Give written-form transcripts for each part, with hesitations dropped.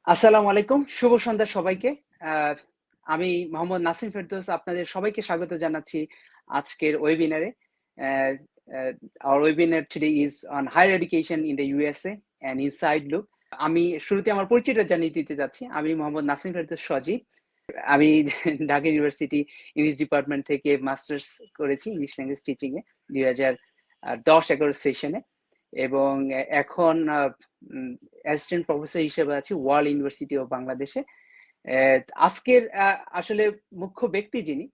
আসসালামু আলাইকুম। শুভ সন্ধ্যা সবাইকে। আ আমি মোহাম্মদ নাসিম ফেরদৌস আপনাদের সবাইকে স্বাগত জানাচ্ছি আজকের ওয়েবিনারে। অ্যা অ্যা Our webinar today is on higher education in the USA an inside look. আমি শুরুতে আমার পরিচয়টা জানিয়ে দিতে যাচ্ছি। আমি মোহাম্মদ নাসিম ফেরদৌস সজীব। আমি ঢাকা ইউনিভার্সিটি ইংলিশ ডিপার্টমেন্ট থেকে মাস্টার্স করেছি ইংলিশ ল্যাঙ্গুয়েজ টিচিং এ ২০১০-১১ সেশনে এবং এখন অ্যাসিস্ট্যান্ট প্রফেসর হিসেবে আছি ওয়ার্ল্ড ইউনিভার্সিটি অফ বাংলাদেশে। আজকের আসলে মুখ্য ব্যক্তি যিনি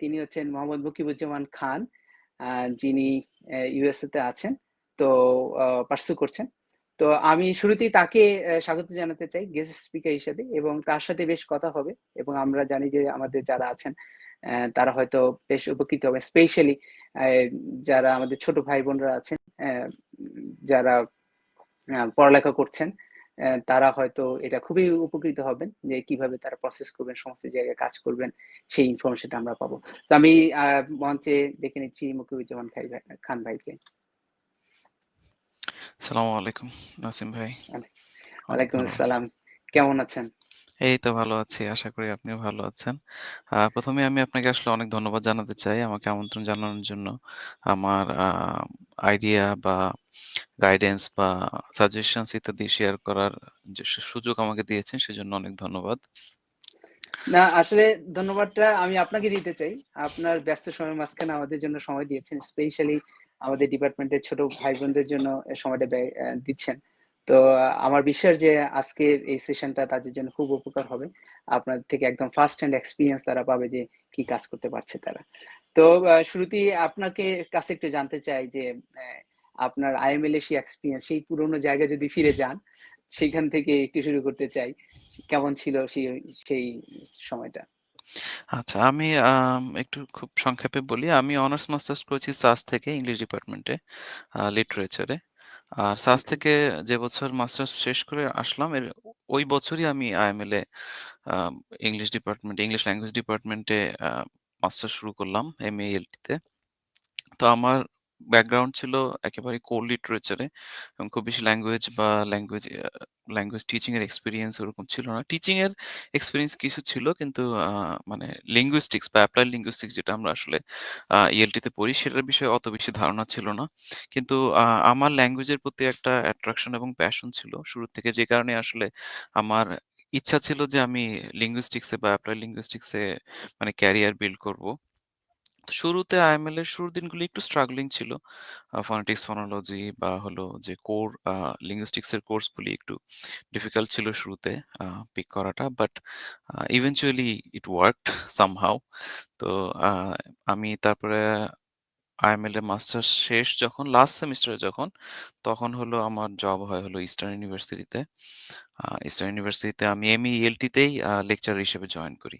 তিনি হচ্ছেন মোহাম্মদ মুকিবুজ্জামান খান, যিনি ইউএসএ তে আছেন, তো পার্সু করছেন। তো আমি শুরুতেই তাকে স্বাগত জানাতে চাই গেস্ট স্পিকার হিসেবে এবং তার সাথে বেশ কথা হবে এবং আমরা জানি যে আমাদের যারা আছেন তারা হয়তো বেশ উপকৃত হবে, স্পেশালি যারা আমাদের ছোট ভাই বোনরা আছেন, যারা পড়ালেখা করছেন, তারা হয়তো এটা খুবই উপকৃত হবেন যে কিভাবে তারা প্রসেস করবেন, সমস্ত জায়গায় কাজ করবেন, সেই ইনফরমেশনটা আমরা পাবো। তো আমি মঞ্চে ডেকে নিচ্ছি মুকিবুজ্জামান খান ভাইকে। আসসালামু আলাইকুম নাসিম ভাই। অনেক ওয়ালাইকুম ধন্যবাদ। আসসালাম। কেমন আছেন? এই তো ভালো আছি। আশা করি আপনিও ভালো আছেন। ১ম এ আমি আপনাকে আসলে অনেক ধন্যবাদ জানাতে চাই আমাকে আমন্ত্রণ জানানোর জন্য। আমার আইডিয়া বা গাইডেন্স বা সাজেশনস ইত্যাদি শেয়ার করার যে সুযোগ আমাকে দিয়েছেন সেজন্য অনেক ধন্যবাদ। না, আসলে ধন্যবাদটা আমি আপনাকে দিতে চাই। আপনার ব্যস্ত সময়ের মাঝখানে আমাদের জন্য সময় দিয়েছেন। স্পেশালি আমাদের ডিপার্টমেন্টের ছোট ভাই-বোনদের জন্য সময়টা ব্যয় দিচ্ছেন। তো আমার বিশ্বাস যে আজকের এই সেশনটা তাদের জন্য খুব উপকার হবে। আপনার থেকে একদম ফার্স্ট হ্যান্ড এক্সপেরিয়েন্স তারা পাবে যে কি কাজ করতে পারছে তারা। তো শুরুতেই আপনাকে কাছে একটু জানতে চাই যে অ্যা আপনার আইএমএল এর সেই এক্সপেরিয়েন্স, সেই পুরোনো জায়গায় যদি ফিরে যান, সেখান থেকে একটু শুরু করতে চাই। কেমন ছিল সেই সেই সময়টা? আচ্ছা, আমি একটু খুব সংক্ষেপে বলি। আমি অনার্স মাস্টার্স করেছি সাস থেকে ইংলিশ ডিপার্টমেন্টে, লিটারেচারে। আর সাস ওকে। থেকে যে বছর মাস্টার্স শেষ করে আসলাম ওই বছরই আমি আইএমএল এ আ ইংলিশ ল্যাঙ্গুয়েজ ডিপার্টমেন্টে আ মাস্টার্স শুরু করলাম এমএ-এলটি তে। তো আমার ব্যাকগ্রাউন্ড ছিল একেবারে কোর লিটারেচারে এবং খুব বেশি ল্যাঙ্গুয়েজ টিচিং এর এক্সপেরিয়েন্স ওরকম ছিল না। টিচিং এর এক্সপেরিয়েন্স কিছু ছিল কিন্তু মানে লিঙ্গুইস্টিক্স বা অ্যাপ্লাইড লিঙ্গুইস্টিক্স যেটা আমরা আসলে ইএলটি তে পড়ি সেটার বিষয়ে অত বেশি ধারণা ছিল না। কিন্তু আমার ল্যাঙ্গুয়েজের প্রতি একটা অ্যাট্রাকশন এবং প্যাশন ছিল শুরু থেকে, যে কারণে আসলে আমার ইচ্ছা ছিল যে আমি লিঙ্গুইস্টিক্স এ বা অ্যাপ্লাইড লিঙ্গুইস্টিক্স এ মানে ক্যারিয়ার বিল্ড করব। তো শুরুতে আইএমএল এর শুরুর দিনগুলো একটু স্ট্রাগলিং ছিল। ফনেটিক্স, ফনোলজি বা হলো যে কোর লিঙ্গুইস্টিক্স এর কোর্সগুলি একটু ডিফিকাল্ট ছিল শুরুতে পিক করাটা। But eventually it worked somehow. তো আ আমি তারপরে আইএমএল এর মাস্টার্স শেষ যখন লাস্ট সেমিস্টারে তখন হলো আমার জব হলো ইস্টার্ন ইউনিভার্সিটিতে। ইস্টার্ন ইউনিভার্সিটিতে আমি এমই-এলটি তেই লেকচারার হিসেবে জয়েন করি।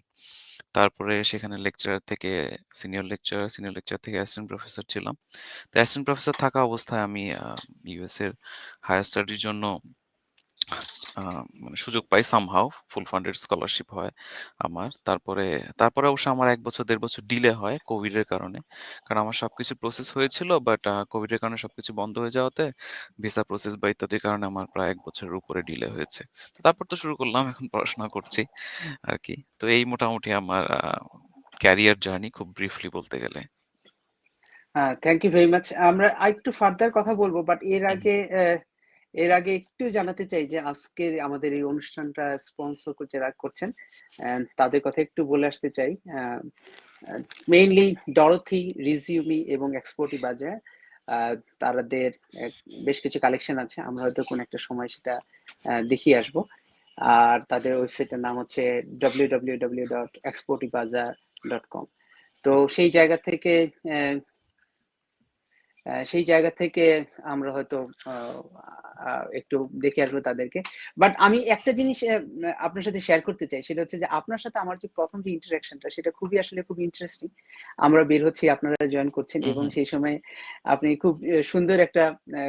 তারপরে সেখানে লেকচারার থেকে সিনিয়র লেকচারার থেকে অ্যাসিস্ট্যান্ট প্রফেসর ছিলাম। তো অ্যাসিস্ট্যান্ট প্রফেসর থাকা অবস্থায় আমি ইউএস এর হায়ার স্টাডির জন্য আ মানে সুযোগ পাই সামহাউ। ফুল ফান্ডেড স্কলারশিপ হয় আমার। তারপরে অবশ্য আমার ১ বছর ১.৫ বছর ডিলে হয় কোভিড এর কারণে। কারণ আমার সবকিছু প্রসেস হয়েছিল, বাট কোভিড এর কারণে সবকিছু বন্ধ হয়ে যাওয়াতে ভিসা প্রসেস বা ইত্যাদির কারণে আমার প্রায় ১ বছরের উপরে ডিলে হয়েছে। তো তারপর তো শুরু করলাম, এখন পড়াশোনা করছি আরকি। তো এই মোটামুটি আমার ক্যারিয়ার জার্নি খুব ব্রিফলি বলতে গেলে। Thank you very much. আমরা আরেকটু ফার্দার কথা বলবো, বাট হুম। এর আগে একটু জানাতে চাই যে আজকের আমাদের এই অনুষ্ঠানটা স্পন্সর যারা করছেন, তাদের কথা একটু বলে আসতে চাই। মেইনলি ডরথি, রিজিউমি এবং এক্সপোর্টি বাজার। তাদের বেশ কিছু কালেকশন আছে। আমরা হয়তো কোনো একটা সময় সেটা দেখিয়ে আসবো। আর তাদের ওয়েবসাইটের নাম হচ্ছে www.exportibazaar.com। তো সেই জায়গা থেকে আমরা হয়তো একটু দেখে আসবো তাদেরকে। বাট আমি একটা জিনিস আপনার সাথে শেয়ার করতে চাই। সেটা হচ্ছে যে আপনার সাথে আমার যে ১ম যে ইন্টারেকশনটা সেটা খুব ইন্টারেস্টিং। আমরা বের হচ্ছি, আপনারা জয়েন করছেন হুম, এবং হুম। সেই সময় আপনি খুব সুন্দর একটা আ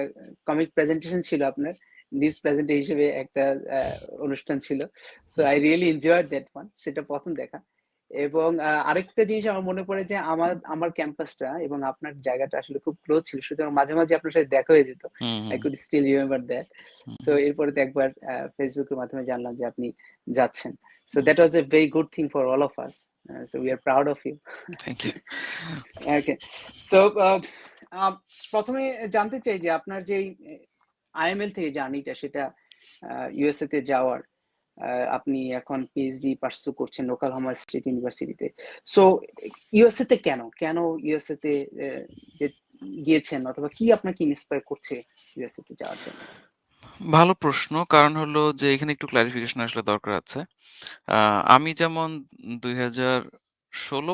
কমিক প্রেজেন্টেশন ছিল আপনার। নিউজ প্রেজেন্টার হিসেবে একটা আ অনুষ্ঠান ছিল। So hmm, I really enjoyed that one. সেটা ১ম দেখা। এবং আরেকটা জিনিস আমার মনে পড়ে যে আমার ক্যাম্পাসটা এবং আপনার জায়গাটা আসলে খুব ক্লোজ ছিল। সুতরাং মাঝে, মাঝে আপনার সাথে দেখা হয়ে যেত। হুম, I hmm, could still remember that. Hmm, so এরপরে তো একবার Facebook এর মাধ্যমে জানলাম যে আপনি যাচ্ছেন। So hmm. that was a very good thing for all of us. So we are proud of you. Thank you. Okay. So প্রথমে জানতে চাই যে আপনার যেই আইএমএল থেকে জার্নিটা সেটা ইউএসএ তে যাওয়ার আপনি এখন পিএইচডি পার্সু করছেন ওকলাহোমা স্টেট ইউনিভার্সিটিতে। সো ইউএসএ তে কেন? কেন ইউএসএ তে যে গিয়েছেন অথবা কি আপনাকে ইন্সপায়ার করছে ইউএসএ তে যাওয়ার জন্য? ভালো প্রশ্ন। কারণ হলো যে এখানে একটু ক্লারিফিকেশন আসলে দরকার আছে। আ আমি যেমন ২০১৬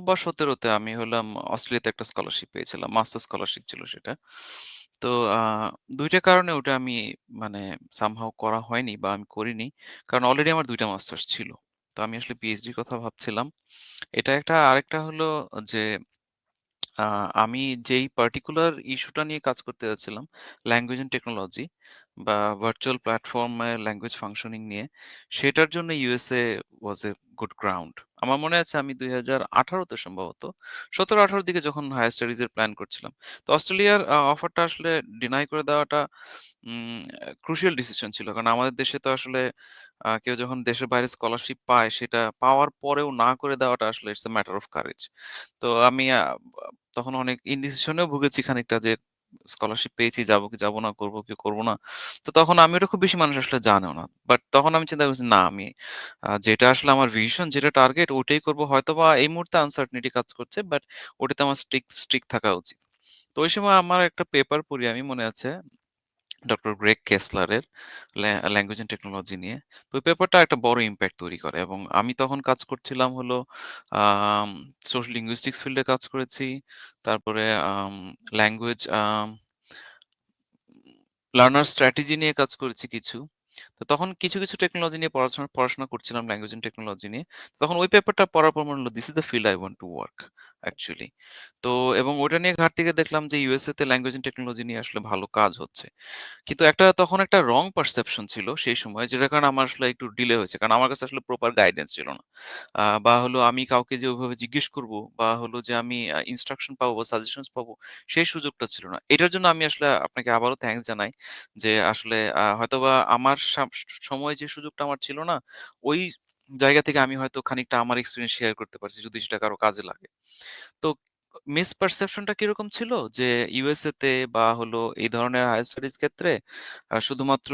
বা ১৭ তে আমি হলাম অস্ট্রেলিয়াতে একটা স্কলারশিপ পেয়েছিলাম। মাস্টার স্কলারশিপ ছিল সেটা। তো ২ টা কারণে ওটা আমি মানে সামহাউ করা হয়নি বা আমি করিনি। কারণ অলরেডি আমার ২ টা মাস্টার্স ছিল। তো আমি আসলে পিএইচডির কথা ভাবছিলাম। এটা একটা আরেকটা হলো যে আ আমি যেই পার্টিকুলার ইস্যুটা নিয়ে কাজ করতে যাচ্ছিলাম, ল্যাঙ্গুয়েজ অ্যান্ড টেকনোলজি বা ভার্চুয়াল প্ল্যাটফর্মে ল্যাঙ্গুয়েজ ফাংশনিং নিয়ে, সেটার জন্য USA was a good ground. আমার মনে আছে আমি ২০১৮ তে সম্ভবত ১৭-১৮ দিকে যখন হায়ার স্টাডিজ এর প্ল্যান করছিলাম। তো অস্ট্রেলিয়ার অফারটা আসলে ডিনাই করে দেওয়াটা ক্রুশিয়াল ডিসিশন ছিল। কারণ আমাদের দেশে তো আসলে কেউ যখন দেশের বাইরে স্কলারশিপ পায়, সেটা পাওয়ার পরেও না করে দেওয়াটা আসলে it's a matter of courage. তো আমি তখন অনেক ইনডিসিশনেও ভুগেছি খানিকটা যে স্কলারশিপ পেয়েছি, যাবো কি যাবো না, করবো কি করবো না। তো তখন আমি ওটা খুব বেশি মানুষ আসলে জানেও না। বাট তখন আমি চিন্তা করছি না আমি যেটা আসলে আমার ভিশন, যেটা টার্গেট ওটাই করবো। হয়তোবা এই মুহূর্তে আনসার্টেনিটি কাজ করছে, বাট ওটাতে আমার স্ট্রিক্ট থাকা উচিত। তো ওই সময় আমার একটা পেপার পড়ি আমি, মনে আছে ডক্টর গ্রেগ কেসলারের ল্যাঙ্গুয়েজ অ্যান্ড টেকনোলজি নিয়ে। তো ওই পেপারটা একটা বড় ইমপ্যাক্ট তৈরি করে এবং আমি তখন কাজ করছিলাম হলো আম সোশ্যাল লিঙ্গুইস্টিক্স ফিল্ডে কাজ করেছি। তারপরে ল্যাঙ্গুয়েজ লার্নার স্ট্র্যাটেজি নিয়ে কাজ করেছি কিছু। তো তখন কিছু, কিছু টেকনোলজি নিয়ে পড়াশোনা করছিলাম, ল্যাঙ্গুয়েজ অ্যান্ড টেকনোলজি নিয়ে। তখন ওই পেপারটা পড়ার পর মনে হলো this is the field I want to work actually. তো এবং ওটা নিয়ে ঘাটতে গিয়ে দেখলাম যে ইউএসএ তে ল্যাঙ্গুয়েজ অ্যান্ড টেকনোলজি নিয়ে আসলে ভালো কাজ হচ্ছে। কিন্তু তখন একটা রং পারসেপশন ছিল সেই সময়, যেটার কারণে আমার আসলে একটু ডিলে হয়েছে। কারণ আমার কাছে আসলে প্রপার গাইডেন্স ছিল না। বা হলো আমি কাউকে যে ওইভাবে জিজ্ঞেস করব বা হলো যে আমি ইনস্ট্রাকশন পাবো বা সাজেশনস পাবো, সেই সুযোগটা ছিল না। এটার জন্য আমি আসলে আপনাকে আবারও থ্যাংকস জানাই যে আসলে হয়তোবা আমার সময় যে সুযোগটা আমার ছিল না, ওই জায়গা থেকে আমি হয়তো খানিকটা আমার এক্সপেরিয়েন্স শেয়ার করতে পারছি যদি সেটা কারো কাজে লাগে। তো মিসপারসেপশনটা কিরকম ছিল? যে ইউএসএ তে বা হলো এই ধরনের হায়ার স্টাডিজ ক্ষেত্রে শুধুমাত্র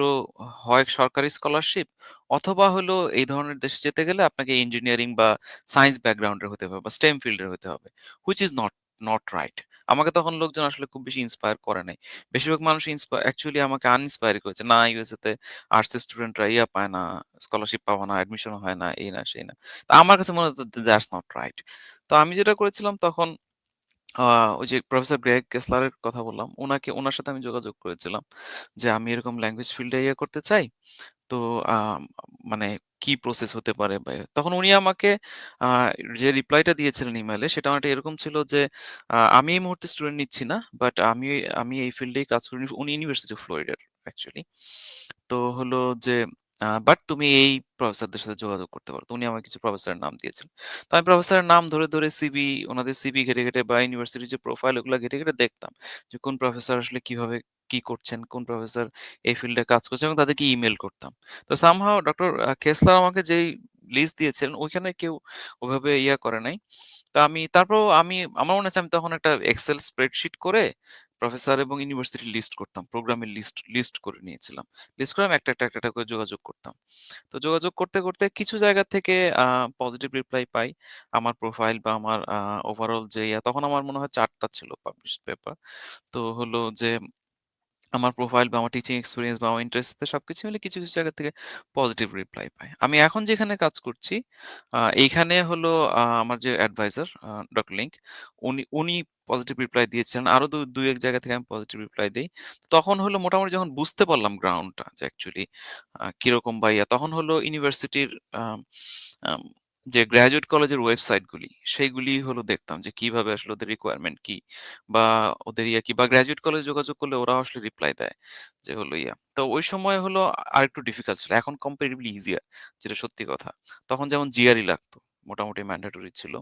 হয় সরকারি স্কলারশিপ অথবা হলো এই ধরনের দেশে যেতে গেলে আপনাকে ইঞ্জিনিয়ারিং বা সায়েন্স ব্যাকগ্রাউন্ডের হতে হবে বা স্টেম ফিল্ডের হতে হবে। Which is not right. আমাকে তখন লোকজন আসলে খুব বেশি ইন্সপায়ার করে নাই। বেশিরভাগ মানুষ অ্যাকচুয়ালি আমাকে আনইন্সপায়ার করেছে। না ইউএসএ তে আর্টস এর স্টুডেন্টরা পায় না, স্কলারশিপ পাওয়া না, অ্যাডমিশন হয় না, এই না সেই না। তো আমার কাছে মনে হতো দ্যাটস নট রাইট। তো আমি যেটা করেছিলাম তখন আ ওই যে প্রফেসর গ্রেগ কেসলারের কথা বললাম, উনার সাথে আমি যোগাযোগ করেছিলাম যে, "আমি এরকম ল্যাঙ্গুয়েজ ফিল্ডে করতে চাই। তো মানে কি প্রসেস হতে পারে?" তখন উনি আমাকে আ যে রিপ্লাইটা দিয়েছিলেন ইমেইলে সেটা অনেকটা এরকম ছিল যে, "আমি এই মুহূর্তে স্টুডেন্ট নিচ্ছি না। বাট আমি এই ফিল্ডেই কাজ করি।" উনি ইউনিভার্সিটি অফ ফ্লোরিডার অ্যাকচুয়ালি। তো হলো যে বাট তুমি এই প্রফেসরদের সাথে যোগাযোগ করতে পারো। তো উনি আমাকে কিছু প্রফেসরের নাম দিয়েছিলেন। তো আমি প্রফেসরের নাম ধরে সিভি, ওনাদের সিভি ঘেটে বা ইউনিভার্সিটির যে প্রোফাইল ওগুলা ঘেটে দেখতাম। যে কোন প্রফেসর আসলে কিভাবে কি করছেন, কোন প্রফেসর এই ফিল্ডে কাজ করছেন এবং তাদেরকে ইমেইল করতাম। তো সামহাউ ডক্টর কেসলার আমাকে যেই লিস্ট দিয়েছিলেন ওইখানে কেউ ওভাবে করে নাই। তো তারপরেও আমার মনে আছে আমি তখন একটা এক্সেল স্প্রেডশিট করে প্রফেসর এবং ইউনিভার্সিটির লিস্ট করতাম। প্রোগ্রামের লিস্ট করে নিয়েছিলাম। লিস্ট করে আমি একটা করে যোগাযোগ করতাম। তো যোগাযোগ করতে কিছু জায়গা থেকে আ পজিটিভ রিপ্লাই পাই। আমার প্রোফাইল বা আমার ওভারঅল যে তখন আমার মনে হয় ৪ টা ছিল পাবলিশড পেপার। তো হলো যে আমার প্রোফাইল বা আমার টিচিং এক্সপেরিয়েন্স বা আমার ইন্টারেস্ট সবকিছু মিলে কিছু, কিছু জায়গা থেকে পজিটিভ রিপ্লাই পাই। আমি এখন যেখানে কাজ করছি, এইখানে হলো আমার যে অ্যাডভাইজার ডক্টর লিংক, উনি পজিটিভ রিপ্লাই দিয়েছিলেন। আরো ২-১ জায়গা থেকে আমি পজিটিভ রিপ্লাই দেই। তখন হলো মোটামুটি যখন বুঝতে পারলাম গ্রাউন্ডটা যে অ্যাকচুয়ালি কিরকম বা তখন হলো ইউনিভার্সিটির আম আম যে গ্র্যাজুয়েট কলেজের ওয়েবসাইট গুলি, সেইগুলি হলো দেখতাম যে কিভাবে আসলে ওদের রিকোয়ারমেন্ট কি? বা ওদের কি বা গ্র্যাজুয়েট কলেজে যোগাযোগ করলে ওরা আসলে রিপ্লাই দেয় যে হলো তো ওই সময় হলো আরেকটু ডিফিকাল্ট ছিল। এখন কম্পারেটিভলি ইজিয়ার, যেটা সত্যি কথা। তখন যেমন জিআরই লাগতো। মোটামুটি ম্যান্ডেটরি ছিল।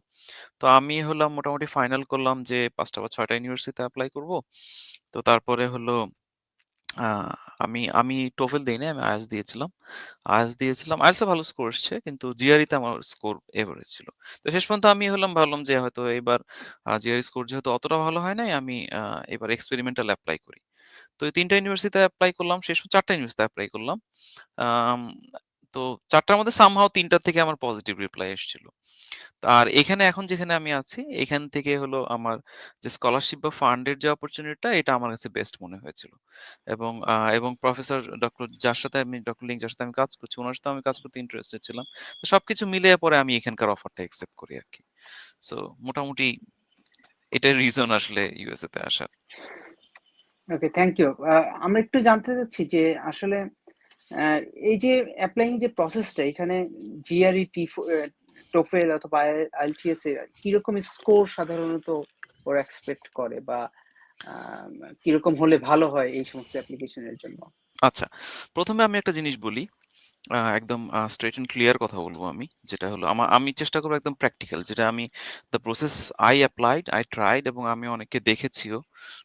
তো আমি হলাম মোটামুটি ফাইনাল করলাম যে ৫টা বা ৬টা ইউনিভার্সিটিতে এপ্লাই করব। তো তারপরে হলো আ আমি আমি TOEFL দেইনি, আমি IELTS দিয়েছিলাম। IELTS দিয়েছিলাম। IELTS এ ভালো স্কোর এসছে কিন্তু GRE তে আমার স্কোর এভারেজ ছিল। তো শেষ পর্যন্ত আমি হলাম ভাবলাম যে হয়তো এবার GRE স্কোর যেহেতু অতটা ভালো হয় নাই, আমি এবার এক্সপেরিমেন্টাল এপ্লাই করি। তো এই ৩ টা ইউনিভার্সিটিতে এপ্লাই করলাম। শেষ ৪ টা ইউনিভার্সিটিতে এপ্লাই করলাম। আম তো ৪ টার মধ্যে সামহাউ ৩ টা থেকে আমার পজিটিভ রিপ্লাই এসেছিল। আর এখানে এখন যেখানে আমি আছি, এখান থেকে হলো আমার যে স্কলারশিপ বা ফান্ডের যে অপরচুনিটিটা, এটা আমার কাছে বেস্ট মনে হয়েছিল। এবং প্রফেসর ডক্টর লিং যার সাথে আমি কাজ করছি, উনার সাথে আমি কাজ করতে ইন্টারেস্টেড ছিলাম। তো সবকিছু মিলিয়ে পরে আমি এখানকার অফারটা অ্যাকসেপ্ট করি আরকি। সো মোটামুটি এটাই রিজন আসলে ইউএসএ তে আসার। ওকে, থ্যাংক ইউ। আমরা একটু জানতে চাচ্ছি যে আসলে আহ, এই যে অ্যাপ্লাইং যে প্রসেসটা এখানে জিআরই টোফেল অথবা আইএলটিএস এর কিরকম স্কোর সাধারণত ওরা এক্সপেক্ট করে, বা আহ, কিরকম হলে ভালো হয় এই সমস্ত অ্যাপ্লিকেশনের জন্য? আচ্ছা, ১ম এ আমি একটা জিনিস বলি। একদম স্ট্রেইট অ্যান্ড ক্লিয়ার কথা বলবো আমি। যেটা হলো আমি চেষ্টা করব একদম প্র্যাকটিক্যাল, যেটা আমি দ্য প্রসেস আই ট্রাইড এবং আমি অনেককে দেখেছিও।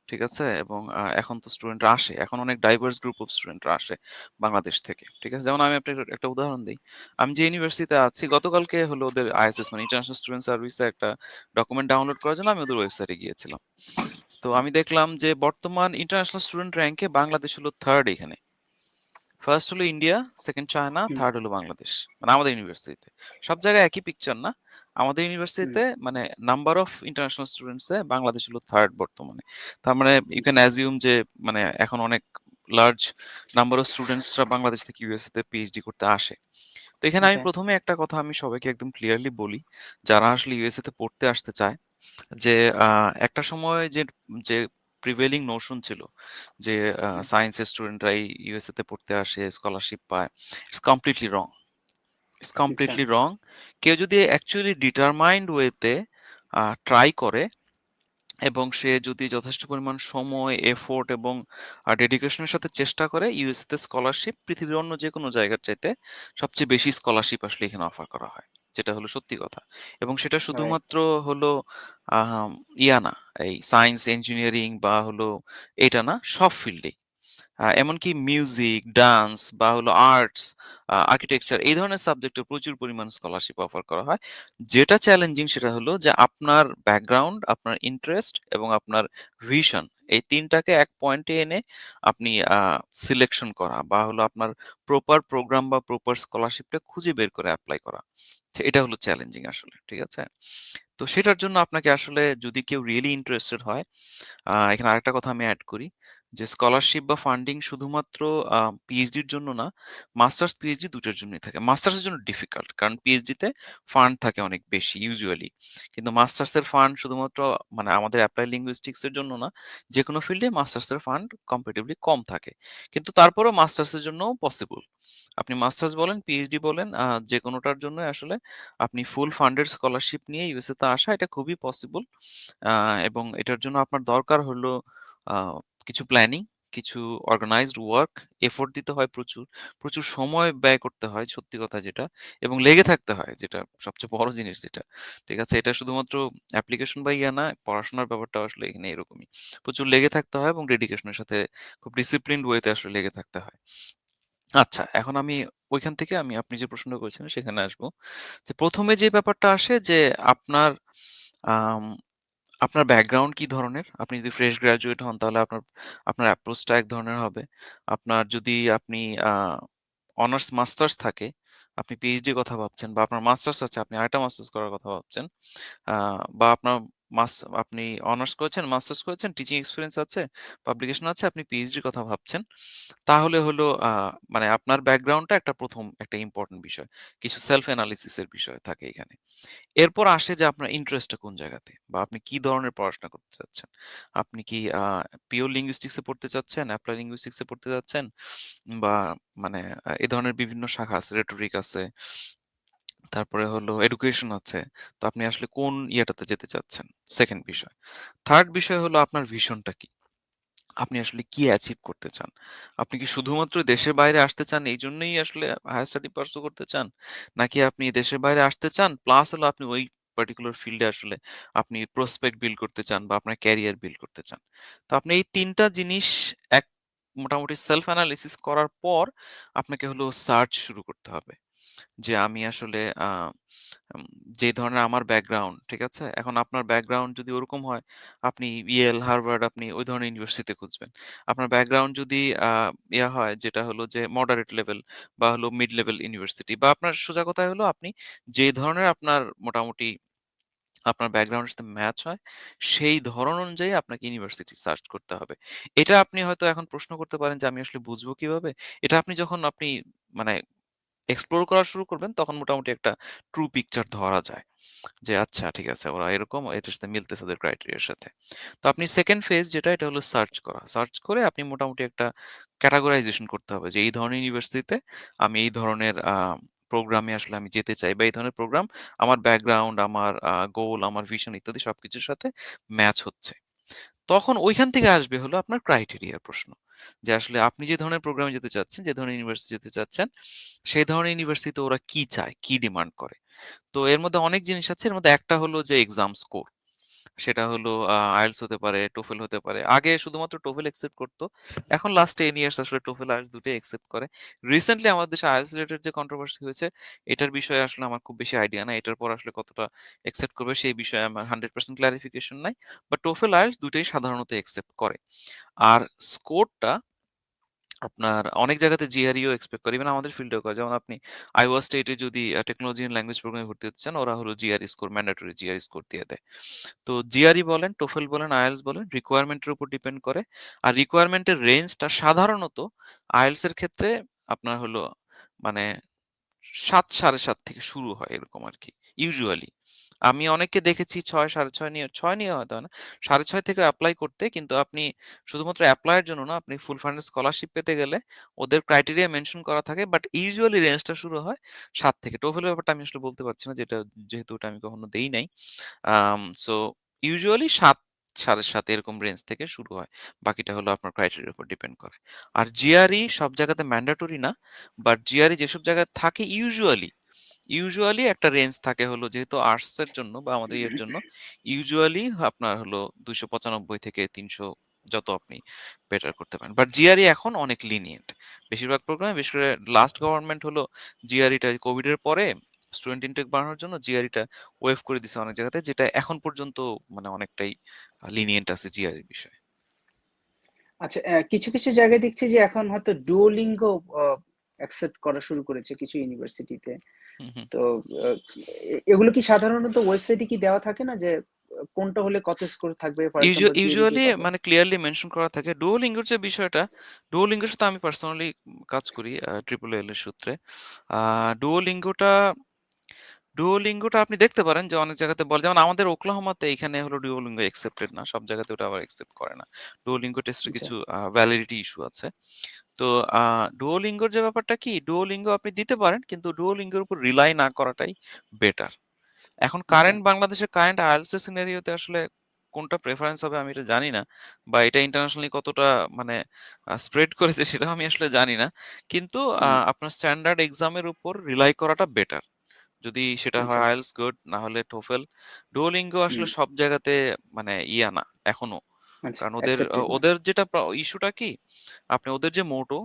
ঠিক আছে? এবং এখন তো স্টুডেন্টরা আসে। এখন অনেক ডাইভার্স গ্রুপ অফ স্টুডেন্টরা আসে বাংলাদেশ থেকে। ঠিক আছে? যেমন আমি আপনাকে একটা উদাহরণ দেই। আমি যে ইউনিভার্সিটিতে আছি, গতকালকে হলো ওদের আইএসএস মানে ইন্টারন্যাশনাল স্টুডেন্ট সার্ভিসে একটা ডকুমেন্ট ডাউনলোড করার জন্য আমি ওদের ওয়েবসাইটে গিয়েছিলাম। তো আমি দেখলাম যে বর্তমান ইন্টারন্যাশনাল স্টুডেন্ট র‍্যাংকে বাংলাদেশ হলো 3rd এখানে। ফার্স্ট হলো ইন্ডিয়া, সেকেন্ড চায়না, হুম, থার্ড হলো বাংলাদেশ। মানে আমাদের ইউনিভার্সিটিতে। সব জায়গায় একই পিকচার না। আমাদের হুম, ইউনিভার্সিটিতে মানে নাম্বার অফ ইন্টারন্যাশনাল স্টুডেন্টস এ বাংলাদেশ হলো থার্ড বর্তমানে। তার মানে ইউ ক্যান জি, অ্যাজিউম যে মানে এখন অনেক লার্জ নাম্বার অফ স্টুডেন্টসরা বাংলাদেশ থেকে ইউএসএ তে পিএইচডি করতে আসে। তো এখানে আমি ওকে, ১ম এ একটা কথা আমি সবাইকে একদম ক্লিয়ারলি বলি, যারা আসলে ইউএসএ তে পড়তে আসতে চায় যে একটা সময় যে প্রিভেইলিং নোশন ছিল যে সায়েন্সের স্টুডেন্টরাই ইউএসএ তে পড়তে আসে, স্কলারশিপ পায়। It's completely wrong. ইটস আচ্ছা, কমপ্লিটলি রং। কেউ যদি অ্যাকচুয়ালি ডিটারমাইন্ড ওয়েতে ট্রাই করে এবং সে যদি যথেষ্ট পরিমাণ সময়, এফোর্ট এবং ডেডিকেশনের সাথে চেষ্টা করে, ইউএসএ তে স্কলারশিপ পৃথিবীর অন্য যেকোনো জায়গার চাইতে সবচেয়ে বেশি স্কলারশিপ আসলে এখানে অফার করা হয়। যেটা হলো সত্যি কথা। এবং সেটা রাইট, শুধুমাত্র হলো আহাম না, এই সায়েন্স, ইঞ্জিনিয়ারিং বা হলো এটা না, সব ফিল্ডেই। এমনকি মিউজিক, ডান্স বা হলো আর্টস, আর্কিটেকচার এই ধরনের সাবজেক্টে প্রচুর পরিমাণ স্কলারশিপ অফার করা হয়। যেটা চ্যালেঞ্জিং সেটা হলো যে আপনার ব্যাকগ্রাউন্ড, আপনার ইন্টারেস্ট এবং আপনার ভিশন এই ৩ টাকে এক পয়েন্টে এনে আপনি সিলেকশন করা বা হলো আপনার প্রপার প্রোগ্রাম বা প্রপার স্কলারশিপটা খুঁজে বের করে এপ্লাই করা। এটা হলো চ্যালেঞ্জিং আসলে। ঠিক আছে? তো সেটার জন্য আপনাকে আসলে যদি কেউ রিয়েলি ইন্টারেস্টেড হয়, এখানে আরেকটা কথা আমি এড করি যে স্কলারশিপ বা ফান্ডিং শুধুমাত্র পিএইচডির জন্য না, মাস্টার্স পিএইচডি দুটোর জন্যই থাকে। মাস্টার্সের জন্য ডিফিকাল্ট, কারণ পিএইচডিতে ফান্ড থাকে অনেক বেশি ইউজুয়ালি। কিন্তু মাস্টার্সের ফান্ড শুধুমাত্র মানে আমাদের অ্যাপ্লাই লিঙ্গুইস্টিক্স এর জন্য না, যে কোনো ফিল্ডে মাস্টার্সের ফান্ড কম্পারেটিভলি কম থাকে। কিন্তু তারপরেও মাস্টার্সের জন্যও পসিবল। আপনি মাস্টার্স বলেন, পিএইচডি বলেন, যে কোনোটার জন্য আসলে আপনি ফুল ফান্ডেড স্কলারশিপ নিয়ে ইউএসএ তে আসা এটা খুবই পসিবল। আ এবং এটার জন্য আপনার দরকার হলো আ কিছু প্ল্যানিং, কিছু অর্গানাইজড ওয়ার্ক, এফোর্ট দিতে হয় প্রচুর। প্রচুর সময় ব্যয় করতে হয় সত্যি কথা যেটা, এবং লেগে থাকতে হয় যেটা সবচেয়ে বড় জিনিস যেটা। ঠিক আছে? এটা শুধুমাত্র অ্যাপ্লিকেশন বা না, পড়াশোনার ব্যাপারটাও আসলে এখানে এরকমই। প্রচুর লেগে থাকতে হয় এবং ডেডিকেশনের সাথে খুব ডিসিপ্লিনড ওয়েতে আসলে লেগে থাকতে হয়। আচ্ছা, এখন আমি ঐখান থেকে আপনি যে প্রশ্নটা করেছিলেন সেখানে আসবো। যে ১ম এ যে ব্যাপারটা আসে যে আপনার আম আপনার ব্যাকগ্রাউন্ড কি ধরনের? আপনি যদি ফ্রেশ গ্র্যাজুয়েট হন তাহলে আপনার আপনার অ্যাপ্রোচটা এক ধরনের হবে। আপনার যদি আপনি আ অনার্স মাস্টার্স থাকে, আপনি পিএইচডি র কথা ভাবছেন বা আপনার মাস্টার্স আছে আপনি আরেকটা মাস্টার্স করার কথা ভাবছেন। আ বা আপনার মাস আপনি অনার্স করেছেন, মাস্টার্স করেছেন, টিচিং এক্সপেরিয়েন্স আছে, পাবলিকেশন আছে, আপনি পিএইচডি র কথা ভাবছেন। তাহলে হলো মানে আপনার ব্যাকগ্রাউন্ডটা একটা ইম্পোর্টেন্ট বিষয়। কিছু সেলফ এনালাইসিস এর বিষয় থাকে এখানে। এরপর আসে যে আপনার ইন্টারেস্টটা কোন জায়গাতে বা আপনি কি ধরনের পড়াশোনা করতে চাচ্ছেন। আপনি কি পিওর লিঙ্গুইস্টিকস এ পড়তে চাচ্ছেন, এপ্লাই লিঙ্গুইস্টিকস এ পড়তে চাচ্ছেন, বা মানে এ ধরনের বিভিন্ন শাখা আছে, রেটরিক আছে, তারপরে হলো এডুকেশন আছে। তো আপনি আসলে কোন ইয়েটাতে যেতে চাচ্ছেন? 2nd বিষয়। 3rd বিষয় হলো আপনার ভিশনটা কি? আপনি আসলে কি অ্যাচিভ করতে চান? আপনি কি শুধুমাত্র দেশের বাইরে আসতে চান এইজন্যই আসলে হায়ার স্টাডি পার্সু করতে চান? নাকি আপনি দেশের বাইরে আসতে চান প্লাস হলো আপনি ওই পার্টিকুলার ফিল্ডে আসলে আপনি প্রসপেক্ট বিল্ড করতে চান বা আপনার ক্যারিয়ার বিল্ড করতে চান। তো আপনি এই ৩ টা জিনিস এক মোটামুটি সেলফ এনালাইসিস করার পর আপনাকে হলো সার্চ শুরু করতে হবে। যে আমি আসলে উম যে ধরনের আমার ব্যাকগ্রাউন্ড, ঠিক আছে? এখন আপনার ব্যাকগ্রাউন্ড যদি ওরকম হয়, আপনি ইয়েল, হার্ভার্ড আপনি ওই ধরনের ইউনিভার্সিটিতে খুঁজবেন। আপনার ব্যাকগ্রাউন্ড যদি হয় যেটা হলো যে মডারেট লেভেল বা হলো মিড লেভেল ইউনিভার্সিটি বা আপনার সোজা কথায় হলো আপনি যে ধরনের আপনার মোটামুটি আপনার ব্যাকগ্রাউন্ডের সাথে ম্যাচ হয়, সেই ধরন অনুযায়ী আপনাকে ইউনিভার্সিটি সার্চ করতে হবে। এটা আপনি হয়তো এখন প্রশ্ন করতে পারেন যে, "আমি আসলে বুঝবো কিভাবে?" এটা আপনি যখন মানে এক্সপ্লোর করা শুরু করবেন তখন মোটামুটি একটা ট্রু পিকচার ধরা যায়। যে আচ্ছা ঠিক আছে ওরা এরকম এটার সাথে মিলতেছে ওদের ক্রাইটেরিয়ার সাথে। তো আপনি 2nd ফেজ যেটা এটা হলো সার্চ করা। সার্চ করে আপনি মোটামুটি একটা ক্যাটেগরাইজেশন করতে হবে যে এই ধরনের ইউনিভার্সিটিতে আমি এই ধরনের প্রোগ্রামে আসলে আমি যেতে চাই বা এই ধরনের প্রোগ্রাম আমার ব্যাকগ্রাউন্ড, আমার গোল, আমার ভিশন ইত্যাদি সবকিছুর সাথে ম্যাচ হচ্ছে। তখন ঐখান থেকে আসবে হলো আপনার ক্রাইটেরিয়ার প্রশ্ন। যে আসলে আপনি যে ধরনের প্রোগ্রামে যেতে চাচ্ছেন, যে ধরনের ইউনিভার্সিটি যেতে চাচ্ছেন, সেই ধরনের ইউনিভার্সিটিতে ওরা কি চায়, কি ডিমান্ড করে। তো এর মধ্যে অনেক জিনিস আছে। এর মধ্যে একটা হলো যে এক্সাম স্কোর। সেটা হলো IELTS হতে পারে, TOEFL হতে পারে। আগে শুধুমাত্র TOEFL অ্যাকসেপ্ট করত। এখন লাস্ট 10 ইয়ার্স আসলে TOEFL, IELTS দুটোই অ্যাকসেপ্ট করে। রিসেন্টলি আমাদের দেশে IELTS রিলেটেড যে কন্ট্রোভার্সি হয়েছে, এটার বিষয়ে আসলে আমার খুব বেশি আইডিয়া নাই। এটার পর আসলে কতটা অ্যাকসেপ্ট করবে সেই বিষয়ে আমার 100% ক্লারিফিকেশন নাই। বাট TOEFL, IELTS দুটোই সাধারণত অ্যাকসেপ্ট করে। আর স্কোরটা আপনার অনেক জায়গাতে জিআরইও এক্সপেক্ট করে। ইভেন আমাদের ফিল্ডেও করে। যেমন আপনি আইওয়া স্টেটে যদি টেকনোলজি অ্যান্ড ল্যাঙ্গুয়েজ প্রোগ্রামে ভর্তি হতে চান, ওরা হলো GRE score mandatory GRE score দিয়ে দেয়। তো জিআরই বলেন, টোফেল বলেন, আইএলটিএস বলেন রিকোয়ারমেন্টের উপর ডিপেন্ড করে। আর রিকোয়ারমেন্টের রেঞ্জটা সাধারণত আইএলটিএস এর ক্ষেত্রে আপনার হলো মানে ৭, ৭.৫ থেকে শুরু হয় এরকম আরকি। ইউজুয়ালি। আমি অনেককে দেখেছি ৬, ৬.৫ নিয়ে ৬ নিয়ে হয়তো না। ৬.৫ থেকে এপ্লাই করতে কিন্তু আপনি শুধুমাত্র এপ্লাই এর জন্য না, আপনি ফুল ফান্ডেড স্কলারশিপ পেতে গেলে ওদের ক্রাইটেরিয়া মেনশন করা থাকে। বাট ইউজুয়ালি রেঞ্জটা শুরু হয় ৭ থেকে। TOEFL এর ব্যাপারটা আমি আসলে বলতে পারছি না যেহেতু ওটা আমি কখনো দেই নাই। সো ইউজুয়ালি ৭, ৭.৫ এরকম রেঞ্জ থেকে শুরু হয়। বাকিটা হলো আপনার ক্রাইটেরিয়ার উপর ডিপেন্ড করে। আর জিআরই সব জায়গাতে ম্যান্ডেটরি না। বাট জিআরই যেসব জায়গায় থাকে ইউজুয়ালি একটা রেঞ্জ থাকে হলো যেহেতু আর্টস এর জন্য বা আমাদের ইয়ের জন্য ইউজুয়ালি আপনার হলো ২৯৫ থেকে ৩০০ যত আপনি বেটার করতে পারেন। বাট জিআরই এখন অনেক লিনিয়েন্ট। বেশিরভাগ প্রোগ্রামে বিশেষ করে লাস্ট গভর্নমেন্ট হলো জিআরইটা কোভিড এর পরে স্টুডেন্ট ইনটেক বাড়ানোর জন্য জিআরইটা ওয়েভ করে দিছে অনেক জায়গাতে যেটা এখন পর্যন্ত মানে অনেকটাই লিনিয়েন্ট আছে জিআরইর বিষয়ে। আচ্ছা, কিছু কিছু জায়গায় দেখছি যে এখন হয়তো ডুওলিঙ্গো অ্যাকসেপ্ট করা শুরু করেছে কিছু ইউনিভার্সিটিতে। হুম, হুম। তো এগুলো কি সাধারণত ওয়েবসাইটে কি দেওয়া থাকে না যে কোনটা হলে কত স্কোর থাকবে? ফর এক্সাম্পল জিওডিতে ইউজুয়ালি কত? মানে ক্লিয়ারলি মেনশন করা থাকে। ডুওলিঙ্গোর যে বিষয়টা, ডুওলিঙ্গোর সাথে আমি পার্সোনালি কাজ করি ট্রিপল এল এর সূত্রে। আ ডুওলিঙ্গোটা ডুওলিঙ্গোটা আপনি দেখতে পারেন যে অনেক জায়গাতে বলে যেমন আমাদের ওকলাহোমাতে এখানে হলো ডুওলিঙ্গো অ্যাকসেপ্টেড না। সব জায়গাতে ওটা আবার অ্যাকসেপ্ট করে না। ডুওলিঙ্গো টেস্টের আচ্ছা, কিছু ভ্যালিডিটি ইস্যু আছে। তো আ ডুওলিঙ্গোর যে ব্যাপারটা কি, ডুওলিঙ্গো আপনি দিতে পারেন কিন্তু ডুওলিঙ্গোর উপর রিলাই না করাটাই বেটার। এখন আচ্ছা, বাংলাদেশের কারেন্ট IELTS এর সিনারিওতে আসলে কোনটা প্রেফারেন্স হবে আমি এটা জানি না। বা এটা ইন্টারন্যাশনালি কতটা মানে স্প্রেড করেছে সেটাও আমি আসলে জানি না। কিন্তু হুম, আপনার স্ট্যান্ডার্ড এক্সামের উপর রিলাই করাটা বেটার। যদি সেটা হয় আচ্ছা, IELTS গুড না হলে TOEFL। Duolingo আসলে হুম, সব জায়গাতে মানে ইয়া না এখনো। আচ্ছা, কারণ অ্যাকসেপ্টেড না। ওদের যেটা ইস্যুটা কি আপনি ওদের যে মোটো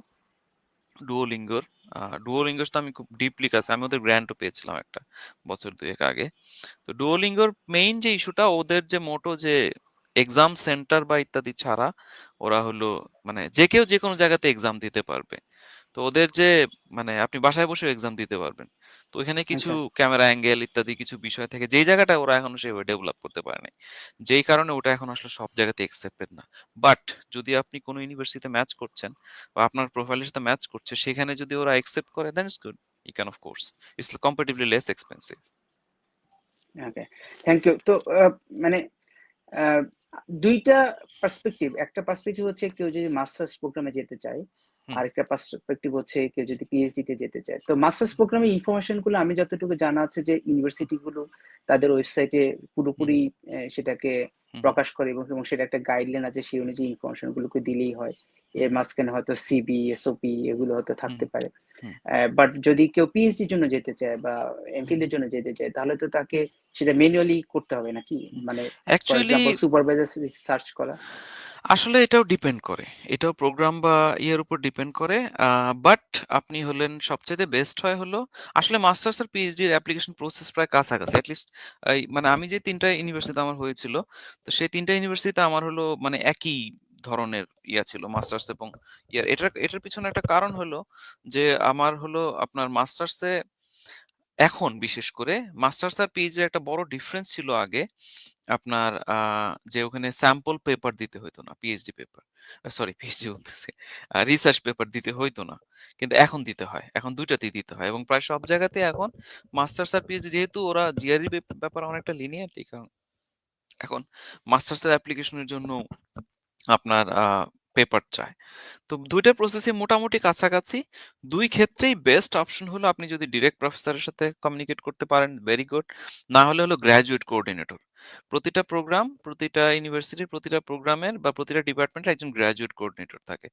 ডুওলিঙ্গোর ডুওলিঙ্গোর তো আমি খুব ডিপলি কাছে আমি ওদের গ্র্যান্টও পেয়েছিলাম একটা বছর ২ এক আগে। তো ডুওলিঙ্গোর মেইন যে ইস্যুটা ওদের যে মোটো যে এক্সাম সেন্টার বা ইত্যাদি ছাড়া ওরা হলো মানে যে কেউ যেকোনো জায়গাতে এক্সাম দিতে পারবে। তো ওদের যে মানে আপনি বাসায় বসেও এক্সাম দিতে পারবেন। তো এখানে কিছু আচ্ছা, ক্যামেরা অ্যাঙ্গেল ইত্যাদি কিছু বিষয় থাকে যেই জায়গাটা ওরা এখনো সেভাবে ডেভেলপ করতে পারে নাই। যেই কারণে ওটা এখন আসলে সব জায়গাতে অ্যাকসেপ্টেড না। বাট যদি আপনি কোনো ইউনিভার্সিটিতে ম্যাচ করছেন বা আপনার প্রোফাইলের সাথে ম্যাচ করছে সেখানে যদি ওরা অ্যাকসেপ্ট করে then it's good. You can of course. It's comparatively less expensive. Okay, thank you. তো মানে আহ, দুইটা পার্সপেক্টিভ, একটা পার্সপেক্টিভ হচ্ছে কেউ যদি মাস্টার্স প্রোগ্রামে যেতে চায়, হুম, আরেকটা পার্সপেক্টিভ হচ্ছে কেউ যদি পিএইচডি তে যেতে চায়। তো মাস্টার্স প্রোগ্রামের ইনফরমেশন গুলো আমি যতটুকু জানা আছে যে ইউনিভার্সিটি গুলো তাদের ওয়েবসাইটে হুম, পুরোপুরি সেটাকে হুম, প্রকাশ করে এবং সেটা একটা গাইডলাইন আছে, সেই অনুযায়ী ইনফরমেশন গুলোকে দিলেই হয়। হুম, এর মাঝখানে হয়তো সিবি, এসওপি এগুলো হয়তো হুম, থাকতে পারে। হুম, বাট যদি কেউ পিএইচডির জন্য যেতে চায় বা হুম, এমফিল এর জন্য যেতে চায়, তাহলে তো তাকে সেটা ম্যানুয়ালি করতে হবে নাকি? হুম। মানে for actually example supervisor search করা। আসলে এটাও ডিপেন্ড করে। এটাও প্রোগ্রাম বা ইয়ের উপর ডিপেন্ড করে। বাট আপনি হলেন সবচাইতে বেস্ট হয় হলো আসলে মাস্টার্স আর পিএইচডি এর অ্যাপ্লিকেশন প্রসেস প্রায় কাছাকাছি। এট লিস্ট এই মানে আমি যে ৩ টা ইউনিভার্সিটিতে আমার হয়েছিল, তো সেই ৩ টা ইউনিভার্সিটিতে আমার হলো মানে একই ধরনের ইয়া ছিল মাস্টার্স এবং ইয়ার। এটার পিছনে একটা কারণ হলো যে আমার হলো আপনার মাস্টার্সে এখন বিশেষ করে মাস্টার্স আর পিএইচডি এর একটা বড় ডিফারেন্স ছিল আগে। আপনার যে ওখানে স্যাম্পল পেপার দিতে হইতো না। PhD paper. সরি পিএইচডি বলতেছি। রিসার্চ পেপার দিতে হইতো না। কিন্তু এখন দিতে হয়। এখন ২ টাতেই দিতে হয় এবং প্রায় সব জায়গাতেই এখন মাস্টার্স আর পিএইচডি যেহেতু ওরা জিআরই ব্যাপারে অনেকটা লিনিয়ার কারণ এখন মাস্টার্স এর অ্যাপ্লিকেশনের জন্য আপনার পেপার চায়। তো ২ টা প্রসেসই মোটামুটি কাছাকাছি। ২ ক্ষেত্রেই বেস্ট অপশন হলো আপনি যদি ডিরেক্ট প্রফেসরের সাথে কমিউনিকেট করতে পারেন, ভেরি গুড। না হলে হলো গ্র্যাজুয়েট কোঅর্ডিনেটর। প্রতিটা প্রোগ্রাম, প্রতিটা ইউনিভার্সিটির প্রতিটা প্রোগ্রামের বা প্রতিটা ডিপার্টমেন্টের একজন গ্র্যাজুয়েট কোঅর্ডিনেটর থাকে।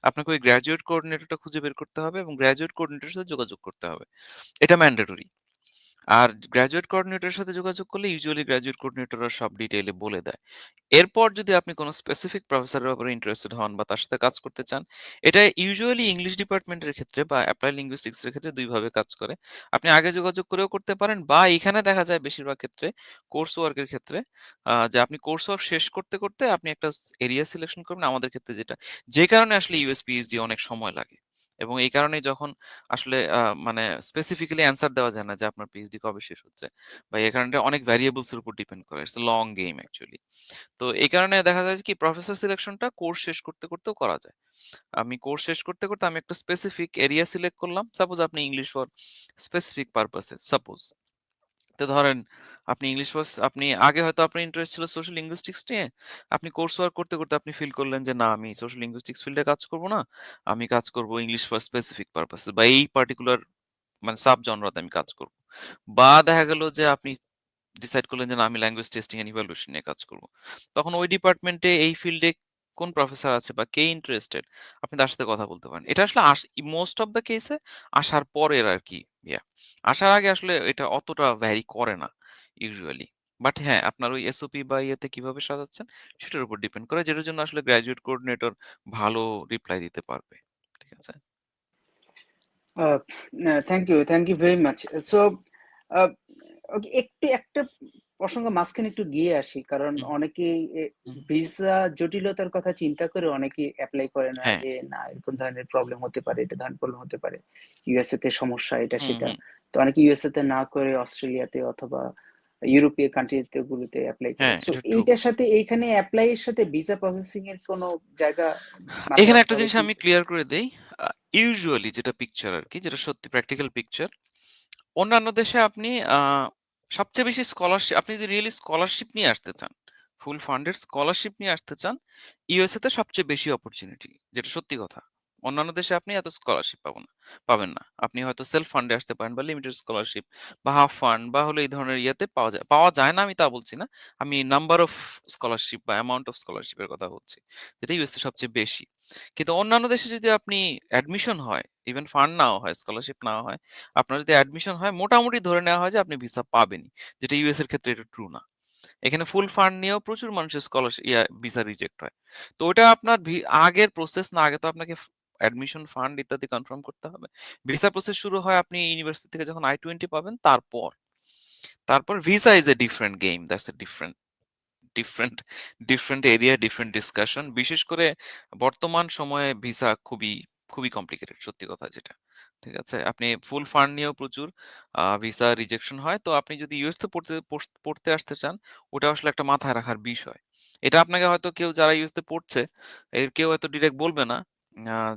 আপনাকে ওই গ্র্যাজুয়েট কোঅর্ডিনেটরটা খুঁজে বের করতে হবে এবং গ্র্যাজুয়েট কোঅর্ডিনেটরের সাথে যোগাযোগ করতে হবে। এটা ম্যান্ডেটরি। আর গ্র্যাজুয়েট কোঅর্ডিনেটরের সাথে যোগাযোগ করলে ইউজুয়ালি গ্র্যাজুয়েট কোঅর্ডিনেটররা সব ডিটেইলে বলে দেয়। এরপর যদি আপনি কোনো স্পেসিফিক প্রফেসরের ব্যাপারে ইন্টারেস্টেড হন বা তার সাথে কাজ করতে চান, এটা ইউজুয়ালি ইংলিশ ডিপার্টমেন্টের ক্ষেত্রে বা অ্যাপ্লাই লিঙ্গুইস্টিক্স এর ক্ষেত্রে ২ ভাবে কাজ করে। আপনি আগে যোগাযোগ করেও করতে পারেন বা এখানে দেখা যায় বেশিরভাগ ক্ষেত্রে কোর্স ওয়ার্ক এর ক্ষেত্রে যে আপনি কোর্স ওয়ার্ক শেষ করতে, করতে আপনি একটা এরিয়া সিলেকশন করবেন আমাদের ক্ষেত্রে যেটা। যে কারণে আসলে ইউএস পিএইচডি অনেক সময় লাগে। এবং এই কারণেই যখন আসলে মানে স্পেসিফিক্যালি অ্যান্সার দেওয়া যায় না যে আপনার পিএইচডি কবে শেষ হচ্ছে। বা এই কারণটা অনেক ভ্যারিয়েবলস এর উপর ডিপেন্ড করে। It's a long game actually. তো এই কারণে দেখা যায় যে কি প্রফেসর সিলেকশনটা কোর্স শেষ করতে, করতেও করা যায়। আমি কোর্স শেষ করতে, করতে আমি একটা স্পেসিফিক এরিয়া সিলেক্ট করলাম। সাপোজ আপনি English for specific purposes suppose. তো ধরেন আপনি ইংলিশ ফার্স্ট আপনি আগে হয়তো আপনার ইন্টারেস্ট ছিল সোশ্যাল লিঙ্গুইস্টিক্স নিয়ে। আপনি কোর্স ওয়ার্ক করতে, করতে আপনি ফিল করলেন যে না আমি সোশ্যাল লিঙ্গুইস্টিক্স ফিল্ডে কাজ করব না। আমি কাজ করব ইংলিশ ফর স্পেসিফিক পারপাসেস বা এই পার্টিকুলার মানে সাব জনরাতে আমি কাজ করব। বা দেখা গেল যে আপনি ডিসাইড করলেন যে না আমি ল্যাঙ্গুয়েজ টেস্টিং এন্ড ইভালুয়েশন নিয়ে কাজ করব। তখন ওই ডিপার্টমেন্টে এই ফিল্ডে কোন প্রফেসর আছে বা কে ইন্টারেস্টেড আপনি তার সাথে কথা বলতে পারেন। এটা আসলে মোস্ট অফ দ্যা কেসে আসার পরের আরকি ইয়া। আসার আগে আসলে এটা অতটা ভ্যারি করে না ইউজুয়ালি। বাট হ্যাঁ, আপনার ওই এসওপি বা ইয়েতে কিভাবে সাজাচ্ছেন সেটার উপর ডিপেন্ড করে যেটার জন্য আসলে গ্র্যাজুয়েট কোঅর্ডিনেটর ভালো রিপ্লাই দিতে পারবে। ঠিক আছে? Thank you very much. So একটু একটা প্রসঙ্গ মাঝখানে একটু গিয়ে আসি, কারণ হুম, অনেকেই হুম। ভিসা জটিলতার কথা চিন্তা করে অনেকেই অ্যাপ্লাই করে না, হ্যাঁ। যে না এরকম ধরনের প্রবলেম হতে পারে, এটা ধরনের প্রবলেম হতে পারে, ইউএসএ তে সমস্যা এটা হুম, সেটা। হুম। তো অনেকে ইউএসএ তে না করে অস্ট্রেলিয়াতে অথবা ইউরোপীয় কান্ট্রিতে গুলোতে অ্যাপ্লাই করে। হ্যাঁ, সো এটা ট্রু। এইটার সাথে এইখানে অ্যাপ্লাই এর সাথে ভিসা প্রসেসিং এর কোনো জায়গা মাথায় এখানে রাখতে একটা হবে জিনিস কি? আমি ক্লিয়ার করে দেই। ইউজুয়ালি যেটা পিকচার আরকি, যেটা সত্যি প্র্যাকটিক্যাল পিকচার। অন্যান্য দেশে আপনি সবচেয়ে বেশি আপনি যদি রিয়েলি স্কলারশিপ নিয়ে আসতে চান, ফুল ফান্ডেড স্কলারশিপ নিয়ে আসতে চান, ইউএসএ তে সবচেয়ে বেশি অপরচুনিটি। যেটা সত্যি কথা। অন্যান্য দেশে আপনি এত স্কলারশিপ পাবেন না। আপনি হয়তো সেলফ ফান্ডে আসতে পারেন বা লিমিটেড স্কলারশিপ বা হাফ ফান্ড বা হলো এই ধরনের ইয়েতে পাওয়া যায়। পাওয়া যায় না আমি তা বলছি না। আমি নাম্বার অফ স্কলারশিপ বা অ্যামাউন্ট অফ স্কলারশিপ এর কথা বলছি। যেটা ইউএসএ সবচেয়ে বেশি। কিন্তু অন্যান্য দেশে যদি আপনি অ্যাডমিশন হয়, ইভেন ফান্ড নাও হয়, স্কলারশিপ নেওয়া হয়, আপনার যদি অ্যাডমিশন হয় মোটামুটি ধরে নেওয়া হয় যে আপনি ভিসা পাবেনই। যেটা ইউএস এর ক্ষেত্রে এটা ট্রু না। এখানে ফুল ফান্ড নিয়েও প্রচুর মানুষের ভিসা রিজেক্ট হয়। তো ওটা আপনার আগের প্রসেস না, আগে তো আপনাকে অ্যাডমিশন ফান্ড ইত্যাদি কনফার্ম করতে হবে। ভিসা প্রসেস শুরু হয় আপনি ইউনিভার্সিটি থেকে যখন I-20 পাবেন তারপর। তারপর visa is a different game. That's a different different area, different discussion. বিশেষ করে বর্তমান সময়ে ভিসা খুবই কমপ্লিকেটেড সত্যি কথা যেটা। ঠিক আছে? আপনি ফুল ফান্ড নিয়েও প্রচুর ভিসা রিজেকশন হয়। তো আপনি যদি ইউএস তে পড়তে আসতে চান, ওটা আসলে একটা মাথায় রাখার বিষয়। এটা আপনাকে হয়তো কেউ যারা ইউএস তে পড়ছে, কেউ হয়তো ডিরেক্ট বলবে না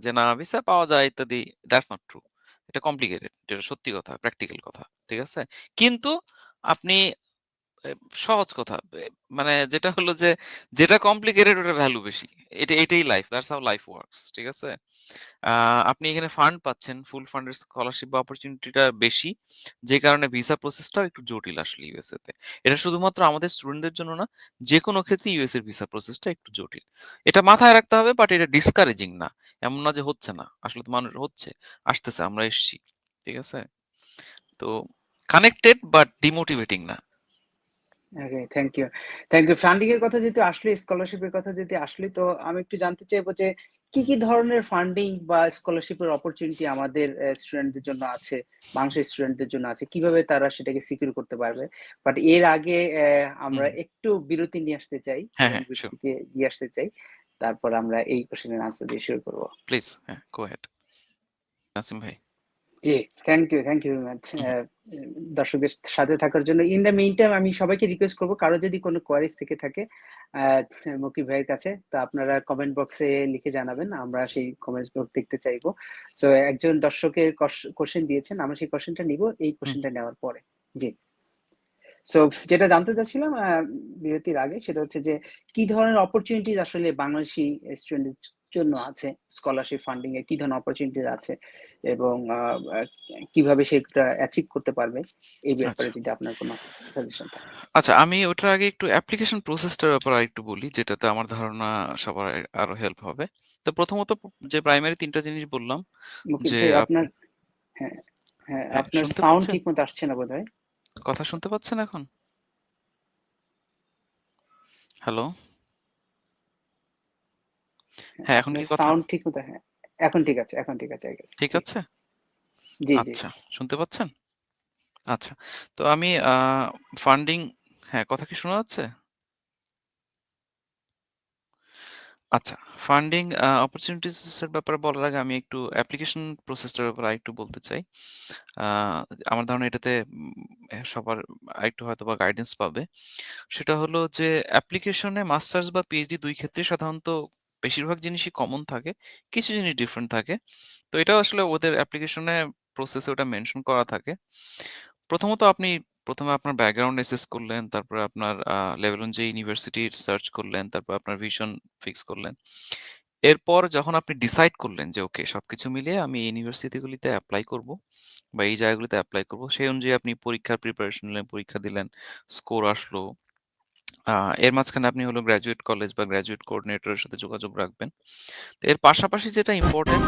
যে না ভিসা পাওয়া যায় ইত্যাদি। That's not true. এটা কমপ্লিকেটেড। যেটা সত্যি কথা, প্র্যাকটিক্যাল কথা। ঠিক আছে? কিন্তু আপনি এ সহজ কথা। মানে যেটা হলো যে, যেটা কমপ্লিকেটেড ওটার ভ্যালু বেশি। এটাই life. That's how life works. ঠিক আছে? আ আপনি এখানে ফান্ড পাচ্ছেন। ফুল ফান্ডের স্কলারশিপ বা অপরচুনিটিটা বেশি। যে কারণে ভিসা প্রসেসটাও একটু জটিল আসলে ইউএসএ তে। এটা শুধুমাত্র আমাদের স্টুডেন্টদের জন্য না, যেকোনো ক্ষেত্রে ইউএস এর ভিসা প্রসেসটা একটু জটিল। এটা মাথায় রাখতে হবে, বাট এটা ডিসকারেজিং না। এমন না যে হচ্ছে না। আসলে তো মানুষ হচ্ছে, আসতেছে, আমরা এসছি। ঠিক আছে? তো কানেক্টেড বাট ডিমোটিভেটিং না। Okay, thank you. Thank you. Funding এর কথা যেহেতু আসলে, স্কলারশিপের কথা যদি আসলে, তো আমি একটু জানতে চাইবো যে কি কি ধরনের ফান্ডিং বা স্কলারশিপের অপরচুনিটি আমাদের স্টুডেন্টদের জন্য আছে, বাংলাদেশের স্টুডেন্টদের জন্য আছে, কিভাবে তারা সেটাকে সিকিউর করতে পারবে। বাট এর আগে আমরা হুম। একটু বিরতি নিয়ে আসতে চাই হ্যাঁ, এবং হ্যাঁ, সিউর। বিরতিতে দিয়ে আসতে চাই। তারপর আমরা এই কোশ্চেনের আনসার দিয়ে শুরু করবো। প্লিজ, হ্যাঁ, গো হেড। নাসিম ভাই। জি, থ্যাংক ইউ ভেরি মাচ হুম, হুম, দর্শকদের সাথে থাকার জন্য। ইন দ্য মিন টাইম আমি সবাইকে রিকোয়েস্ট করবো, কারো যদি কোনো কোয়ারিজ থেকে থাকে মকিব ভাইয়ের কাছে, তো আপনারা কমেন্ট বক্সে লিখে জানাবেন, আমরা সেই কমেন্ট বক্স দেখতে চাইবো। সো একজন দর্শকের কোশ্চেন দিয়েছেন, আমরা সেই কোশ্চেনটা নিব এই হুম। কোশ্চেনটা নেওয়ার পরে। জি। সো যেটা জানতে চাচ্ছিলাম বিরতির আগে, সেটা হচ্ছে যে কি ধরনের অপরচুনিটিজ আসলে বাংলাদেশি স্টুডেন্টের জন্য আছে, স্কলারশিপ ফান্ডিং এ কি ধরনের অপরচুনিটিজ আছে, এবং কিভাবে সেটা অ্যাচিভ করতে পারবে, এই ব্যাপারে আচ্ছা। যদি আপনার কোনো সাজেশন থাকে। আচ্ছা, আমি ওটার আগে একটু অ্যাপ্লিকেশন প্রসেসটার ব্যাপারে আরেকটু বলি, যেটাতে আমার ধারণা সবার আরো হেল্প হবে। তো প্রথমত যে প্রাইমারি ৩ টা জিনিস বললাম মুকিব যে ভাই, আপনার, হ্যাঁ, হ্যাঁ, হ্যাঁ, আপনার শুনতে সাউন্ড পাচ্ছেন? ঠিক মতো আসছে না বোধহয়। কথা শুনতে পাচ্ছেন এখন? হ্যালো? হ্যাঁ, হ্যাঁ, এখন আপনার কি কথা সাউন্ড ঠিক মতো, হ্যাঁ, এখন ঠিক আছে, এখন ঠিক আছে, আই গেস। ঠিক জি, আছে? জি, জি। আচ্ছা, শুনতে পাচ্ছেন? আচ্ছা। তো আমি ফান্ডিং, হ্যাঁ, কথা কি শোনা যাচ্ছে? আচ্ছা, ফান্ডিং অপরচুনিটিস এর ব্যাপারে বলার আগে আমি একটু অ্যাপ্লিকেশন প্রসেসটার ব্যাপারে আরেকটু বলতে চাই। আ আমার ধারণা এটাতে সবার আরেকটু হয়তোবা গাইডেন্স পাবে। সেটা হলো যে অ্যাপ্লিকেশনে মাস্টার্স বা পিএইচডি ২ ক্ষেত্রেই সাধারণত বেশিরভাগ জিনিসই কমন থাকে। কিছু জিনিস ডিফারেন্ট থাকে। তো এটাও আসলে ওদের অ্যাপ্লিকেশনে প্রসেসে ওটা মেনশন করা থাকে। প্রথমত আপনি ১ম এ আপনার ব্যাকগ্রাউন্ড অ্যাসেস করলেন। তারপরে আপনার লেভেল অনুযায়ী ইউনিভার্সিটির সার্চ করলেন। তারপর আপনার ভিশন ফিক্স করলেন। এরপর যখন আপনি ডিসাইড করলেন যে ওকে, সবকিছু মিলিয়ে আমি এই ইউনিভার্সিটিগুলিতে এপ্লাই করব বা এই জায়গাগুলোতে এপ্লাই করব, সেই অনুযায়ী আপনি পরীক্ষার প্রিপারেশন নিলেন, পরীক্ষা দিলেন, স্কোর আসলো। আ এর মাঝখানে আপনি হলো গ্র্যাজুয়েট কলেজ বা গ্র্যাজুয়েট কোঅর্ডিনেটরের সাথে যোগাযোগ রাখবেন। তো এর পাশাপাশি যেটা ইম্পোর্টেন্ট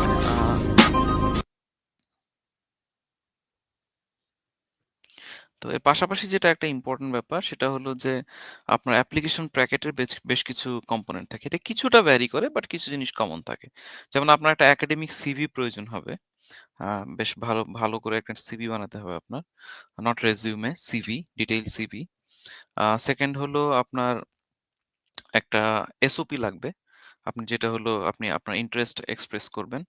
তো এর পাশাপাশি যেটা একটা ইম্পোর্টেন্ট ব্যাপার, সেটা হলো যে আপনার অ্যাপ্লিকেশন প্যাকেটের বেশ বেশ কিছু কম্পোনেন্ট থাকে। এটা কিছুটা ভ্যারি করে, বাট কিছু জিনিস কমন থাকে। যেমন আপনার একটা একাডেমিক সিভি প্রয়োজন হবে। আ বেশ ভালো ভালো করে একটা সিভি বানাতে হবে আপনার। Not resume, CV, detail CV. 2nd হলো আপনার একটা এসওপি লাগবে। আপনি যেটা হলো আপনি আপনার ইন্টারেস্ট এক্সপ্রেস করবেন।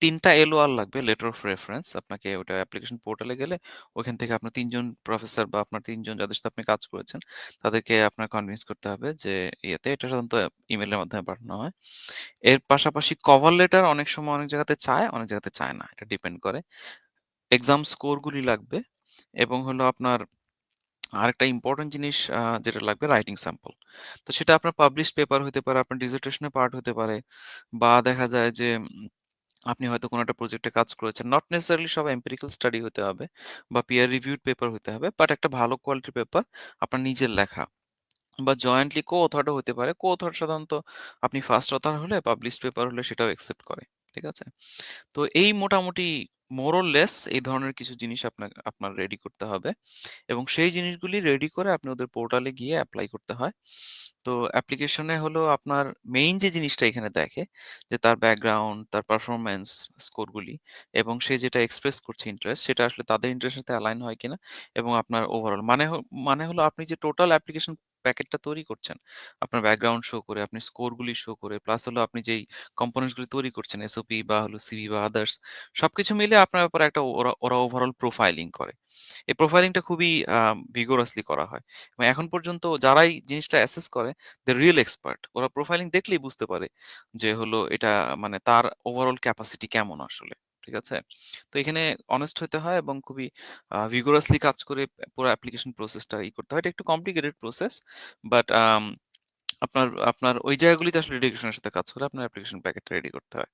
৩ টা এলওআর লাগবে, লেটার অফ রেফারেন্স। আপনাকে ওটা অ্যাপ্লিকেশন পোর্টালে গেলে ওখান থেকে আপনার ৩ জন প্রফেসর বা আপনার ৩ জন যাদের সাথে আপনি কাজ করেছেন, তাদেরকে আপনার কনভিন্স করতে হবে যে ইয়েতে, এটা সাধারণত ইমেইলের মাধ্যমে পাঠানো হয়। এর পাশাপাশি কভার লেটার অনেক সময় অনেক জায়গাতে চায়, অনেক জায়গাতে চায় না। এটা ডিপেন্ড করে। এক্সাম স্কোর গুলি লাগবে এবং হলো আপনার আরেকটা ইম্পোর্টেন্ট জিনিস যেটা লাগবে, রাইটিং স্যাম্পল। তো সেটা আপনার পাবলিশড পেপার হতে পারে, আপনার ডিসার্টেশনের পার্ট হতে পারে, বা দেখা যায় যে আপনি হয়তো কোনো একটা প্রজেক্টে কাজ করেছেন। নট নেসেসারিলি সব এম্পিরিক্যাল স্টাডি হতে হবে বা পিয়ার রিভিউড পেপার হতে হবে। বাট একটা ভালো কোয়ালিটির পেপার আপনার নিজের লেখা বা জয়েন্টলি কো-অথর্ড ও হতে পারে। কো-অথর্ড সাধারণত আপনি ফার্স্ট অথর হলে, পাবলিশড পেপার হলে সেটাও অ্যাকসেপ্ট করে। ঠিক আছে? তো এই মোটামুটি মোর অর লেস এই ধরনের কিছু জিনিস আপনার রেডি করতে হবে এবং সেই জিনিসগুলি রেডি করে আপনি ওদের পোর্টালে গিয়ে এপ্লাই করতে হয়। তো অ্যাপ্লিকেশনে হলো আপনার মেইন যে জিনিসটা এখানে দেখে যে তার ব্যাকগ্রাউন্ড, তার পারফরম্যান্স, স্কোরগুলি এবং সে যেটা এক্সপ্রেস করছে ইন্টারেস্ট, সেটা আসলে তাদের ইন্টারেস্টের সাথে অ্যালাইন হয় কিনা এবং আপনার ওভারঅল মানে হলো আপনি যে টোটাল অ্যাপ্লিকেশন প্যাকেটটা তৈরি করছেন, আপনার ব্যাকগ্রাউন্ড শো করে, আপনি স্কোরগুলি শো করে, প্লাস হলো আপনি যেই কম্পোনেন্টস গুলি তৈরি করছেন, এসওপি বা হলো সিভি বা আদার্স, সবকিছু মিলে আপনার ব্যাপারে একটা ওরা ওভারঅল প্রোফাইলিং করে। এই প্রোফাইলিংটা খুবই ভিগোরাসলি করা হয়। এবং এখন পর্যন্ত যারাই জিনিসটা অ্যাসেস করে, দে রিয়েল এক্সপার্ট। ওরা প্রোফাইলিং দেখলেই বুঝতে পারে যে হলো এটা, মানে তার ওভারঅল ক্যাপাসিটি কেমন আসলে। ঠিক আছে? তো এখানে অনেস্ট হতে হয় এবং খুবই ভিগোরাসলি কাজ করে পুরো অ্যাপ্লিকেশন প্রসেসটা করতে হয়। এটা একটু কমপ্লিকেটেড প্রসেস, বাট আপনার আপনার ওই জায়গাগুলিতে আসলে ডেডিকেশনের সাথে কাজ করে আপনার অ্যাপ্লিকেশন প্যাকেটটা রেডি করতে হয়।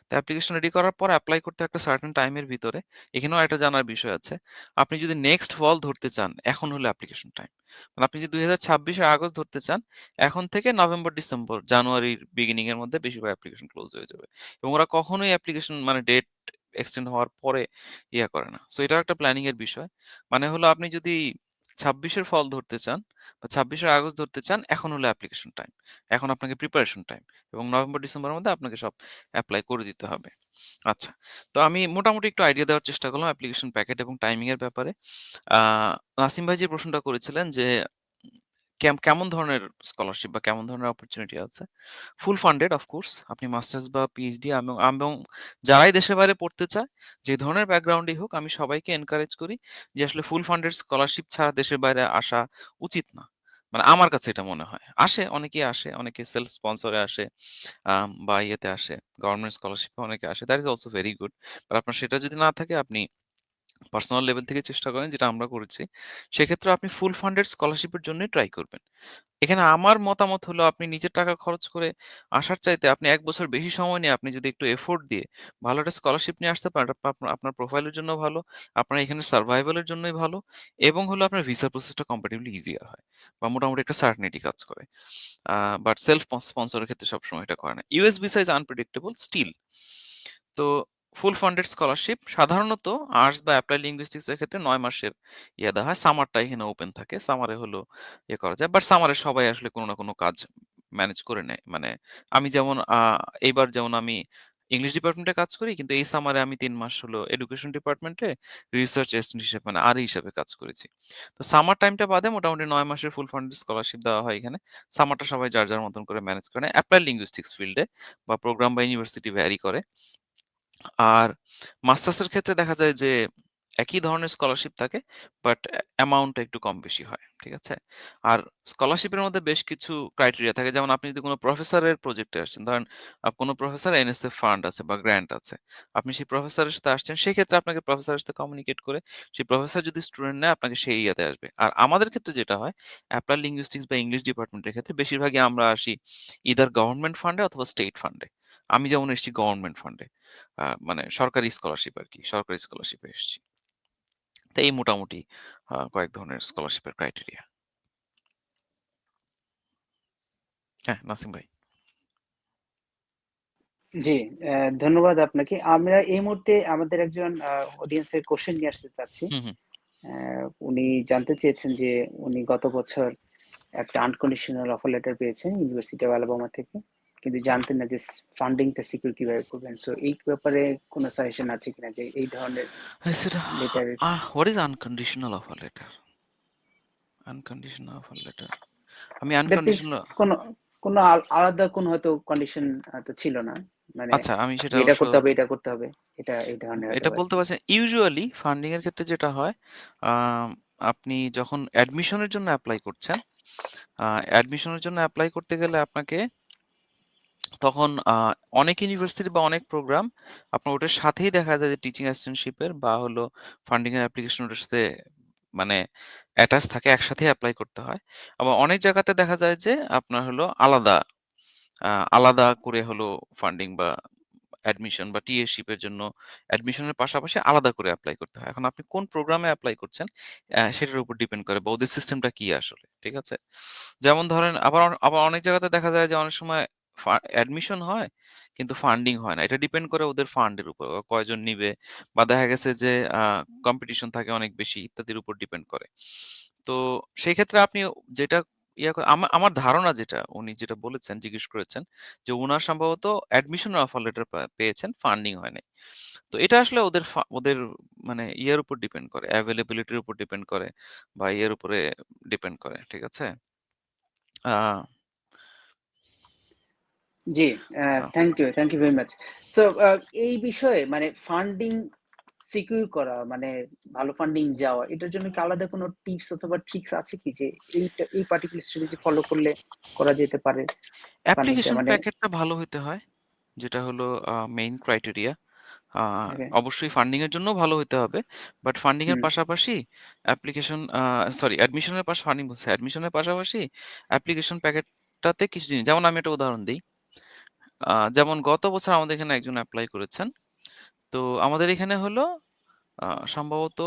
তো অ্যাপ্লিকেশন রেডি করার পর এপ্লাই করতে একটা সার্টেন টাইমের ভিতরে, এখানেও একটা জানার বিষয় আছে। আপনি যদি নেক্সট ফল ধরতে চান, এখন হলো অ্যাপ্লিকেশন টাইম। মানে আপনি যদি ২০২৬ এর আগস্ট ধরতে চান, এখন থেকে নভেম্বর, ডিসেম্বর, জানুয়ারির বিগিনিং এর মধ্যে বেশিরভাগ অ্যাপ্লিকেশন ক্লোজ হয়ে যাবে। এবং ওরা কখনোই অ্যাপ্লিকেশন মানে ডেট এক্সটেন্ড হওয়ার পরে করে না। সো এটাও একটা প্ল্যানিং এর বিষয়। মানে হলো আপনি যদি ২৬ এর ফল ধরতে চান বা ২৬ এর আগস্ট ধরতে চান, এখন হলো অ্যাপ্লিকেশন টাইম। এখন আপনাকে প্রিপারেশন টাইম। এবং নভেম্বর, ডিসেম্বরের মধ্যে আপনাকে সব এপ্লাই করে দিতে হবে। আচ্ছা। তো আমি মোটামুটি একটু আইডিয়া দেওয়ার চেষ্টা করলাম অ্যাপ্লিকেশন প্যাকেট এবং টাইমিং এর ব্যাপারে। আ নাসিম ভাই যে প্রশ্নটা করেছিলেন যে কেমন ধরনের স্কলারশিপ বা কেমন ধরনের অপরচুনিটি আছে? ফুল ফান্ডেড অফ কোর্স। আপনি মাস্টার্স বা পিএইচডি এবং যারাই দেশের বাইরে পড়তে চায়, যে ধরনের ব্যাকগ্রাউন্ডই হোক, আমি সবাইকে এনকারেজ করি যে আসলে ফুল ফান্ডেড স্কলারশিপ ছাড়া দেশের বাইরে আসা উচিত না। মানে আমার কাছে এটা মনে হয়। অনেকেই আসে, অনেকে সেলফ স্পন্সরে আসে। বা ইয়েতে আসে, গভর্নমেন্ট স্কলারশিপে অনেকে আসে। That is also very good. But আপনার সেটা যদি না থাকে, আপনি পার্সোনাল লেভেল থেকে চেষ্টা করেন, যেটা আমরা করেছি। সেক্ষেত্রে আপনি ফুল ফান্ডেড স্কলারশিপের জন্যই ট্রাই করবেন। এখানে আমার মতামত হলো আপনি নিজের টাকা খরচ করে আসার চাইতে আপনি ১ বছর বেশি সময় নিয়ে আপনি যদি একটু এফোর্ট দিয়ে ভালো একটা স্কলারশিপ নিয়ে আসতে পারেন, আপনার প্রোফাইলের জন্য ভালো, আপনার এখানে সারভাইভাল এর জন্যই ভালো, এবং হলো আপনার ভিসা প্রসেসটা কম্পারেটিভলি ইজিয়ার হয় বা মোটামুটি একটা সার্টেনিটি কাজ করে। বাট সেলফ স্পন্সরের ক্ষেত্রে সবসময় এটা করে না। US visa is unpredictable still. তো ফুল ফান্ডেড স্কলারশিপ সাধারণত আর্টস বা অ্যাপ্লাইড লিঙ্গুইস্টিক্স এর ক্ষেত্রে ৯ মাসের দেওয়া হয়। সামারটা এখানে ওপেন থাকে। সামারে হলো করা যায়। বাট সামারে সবাই আসলে কোনো না কোনো কাজ ম্যানেজ করে নেয়। মানে আমি যেমন এইবার যেমন আমি ইংলিশ ডিপার্টমেন্টে কাজ করি। কিন্তু এই সামারে আমি ৩ মাস হলো এডুকেশন ডিপার্টমেন্টে রিসার্চ অ্যাসিস্ট্যান্ট হিসেবে মানে আরই হিসেবে কাজ করেছি। তো সামার টাইমটা বাদে মোটামুটি ৯ মাসের ফুল ফান্ডেড স্কলারশিপ দেওয়া হয় এখানে। সামারটা সবাই যার মতন করে ম্যানেজ করে নেয়। অ্যাপ্লাইড লিঙ্গুইস্টিক্স ফিল্ডে বা প্রোগ্রাম বা ইউনিভার্সিটি ভ্যারি করে। আর মাস্টার্সের ক্ষেত্রে দেখা যায় যে একই ধরনের স্কলারশিপ থাকে, বাট অ্যামাউন্টটা একটু কম বেশি হয়। ঠিক আছে? আর স্কলারশিপের মধ্যে বেশ কিছু ক্রাইটেরিয়া থাকে। যেমন আপনি যদি কোনো প্রফেসরের প্রজেক্টে আসছেন, ধরেন কোনো প্রফেসর এনএসএফ ফান্ড আছে বা গ্র্যান্ট আছে। আপনি সেই প্রফেসরের সাথে আসছেন, সেক্ষেত্রে আপনাকে প্রফেসরের সাথে কমিউনিকেট করে সেই প্রফেসর যদি স্টুডেন্ট নেয়, আপনাকে সেই ইয়াতে আসবে। আর আমাদের ক্ষেত্রে যেটা হয়, অ্যাপ্লাইড লিঙ্গুইস্টিক্স বা ইংলিশ ডিপার্টমেন্টের ক্ষেত্রে বেশিরভাগই আমরা আসি ইদার গভর্নমেন্ট ফান্ডে অথবা স্টেট ফান্ডে। আমি যেমন এসেছি গভর্নমেন্ট ফান্ডে। মানে সরকারি স্কলারশিপ আরকি। সরকারি স্কলারশিপে এসেছি। তো এই মোটামুটি কয়েক ধরনের স্কলারশিপের ক্রাইটেরিয়া। হ্যাঁ, নাসিম ভাই। জি, ধন্যবাদ আপনাকে। আমরা এই মুহূর্তে আমাদের একজন অডিয়েন্সের কোশ্চেন নিয়ে আসতে চাচ্ছি। হুম, হুম। উনি জানতে চেয়েছেন যে উনি গত বছর একটা আনকন্ডিশনাল অফার লেটার পেয়েছেন ইউনিভার্সিটি অফ আলাবামা থেকে, কিন্তু জানতেন না যে ফান্ডিংটা সিকিউর কিভাবে করবেন। সো এই ব্যাপারে কোনো সাজেশন আছে কিনা যে এই ধরনের সেটা letter? What is unconditional offer letter? Unconditional offer letter. আমি দ্যাট মিনস আনকন্ডিশনাল কোনো কোনো আলাদা কোনো হয়তো কন্ডিশন তো ছিল না, মানে আচ্ছা, আমি যে সেটা এটা অবশ্য করতে হবে এটা করতে হবে, এটা এই ধরনের হতে এটা পারে। বলতে পারছেন ইউজুয়ালি ফান্ডিং এর ক্ষেত্রে যেটা হয়, আম আপনি যখন অ্যাডমিশনের জন্য এপ্লাই করছেন, অ্যাডমিশনের জন্য এপ্লাই করতে গেলে আপনাকে তখন অনেক ইউনিভার্সিটি বা অনেক প্রোগ্রাম আপনার ওটার সাথেই দেখা যায় যে টিচিং অ্যাসিস্ট্যান্টশিপের বা হলো ফান্ডিং এর অ্যাপ্লিকেশন ওটার সাথে মানে অ্যাটাচ থাকে, একসাথেই এপ্লাই করতে হয়। আবার অনেক জায়গাতে দেখা যায় যে আপনার হলো আলাদা করে হলো ফান্ডিং বা অ্যাডমিশন বা টিএশিপ এর জন্য অ্যাডমিশনের পাশাপাশি আলাদা করে এপ্লাই করতে হয়। এখন আপনি কোন প্রোগ্রামে এপ্লাই করছেন সেটার উপর ডিপেন্ড করে বা ওদের সিস্টেমটা কি আসলে। ঠিক আছে? যেমন ধরেন আবার অনেক জায়গাতে দেখা যায় যে অনেক সময় অ্যাডমিশন হয় কিন্তু ফান্ডিং হয় না। এটা ডিপেন্ড করে ওদের ফান্ডের উপর। ওরা কয়জন নিবে বা দেখা গেছে যে কম্পিটিশন থাকে অনেক বেশি ইত্যাদির উপর ডিপেন্ড করে। তো সেই ক্ষেত্রে আপনি যেটা আমার ধারণা যেটা উনি যেটা বলেছেন, জিজ্ঞেস করেছেন যে উনার সম্ভবত অ্যাডমিশনের অফার লেটার পেয়েছেন, ফান্ডিং হয় নাই। তো এটা আসলে ওদের মানে ইয়ের উপর ডিপেন্ড করে, এভেইলেবিলিটির উপর ডিপেন্ড করে বা ইয়ের উপরে ডিপেন্ড করে। ঠিক আছে? আ জি, আ thank you very much. So এই বিষয়ে মানে ফান্ডিং সিকিউর করা মানে ভালো ফান্ডিং যাওয়া, এটার জন্য কি আলাদা কোনো টিপস অথবা ট্রিক্স আছে কি যে এই পার্টিকুলার স্ট্র্যাটেজি ফলো করলে করা যেতে পারে ফান্ডিংটা অ্যাপ্লিকেশন মানে? প্যাকেটটা ভালো হইতে হয়। যেটা হলো মেইন ক্রাইটেরিয়া। ওকে। অবশ্যই ফান্ডিং এর জন্য ভালো হতে হবে, বাট ফান্ডিং এর হুম। পাশাপাশি অ্যাপ্লিকেশন সরি অ্যাডমিশনের পাশাপাশি ফান্ডিং বলছে অ্যাডমিশনের পাশাপাশি অ্যাপ্লিকেশন প্যাকেটটাতে কিছু জিনিস, যেমন আমি একটা উদাহরণ দিই। যেমন গত বছর আমাদের এখানে একজন অ্যাপ্লাই করেছেন। তো আমাদের এখানে হলো সম্ভবত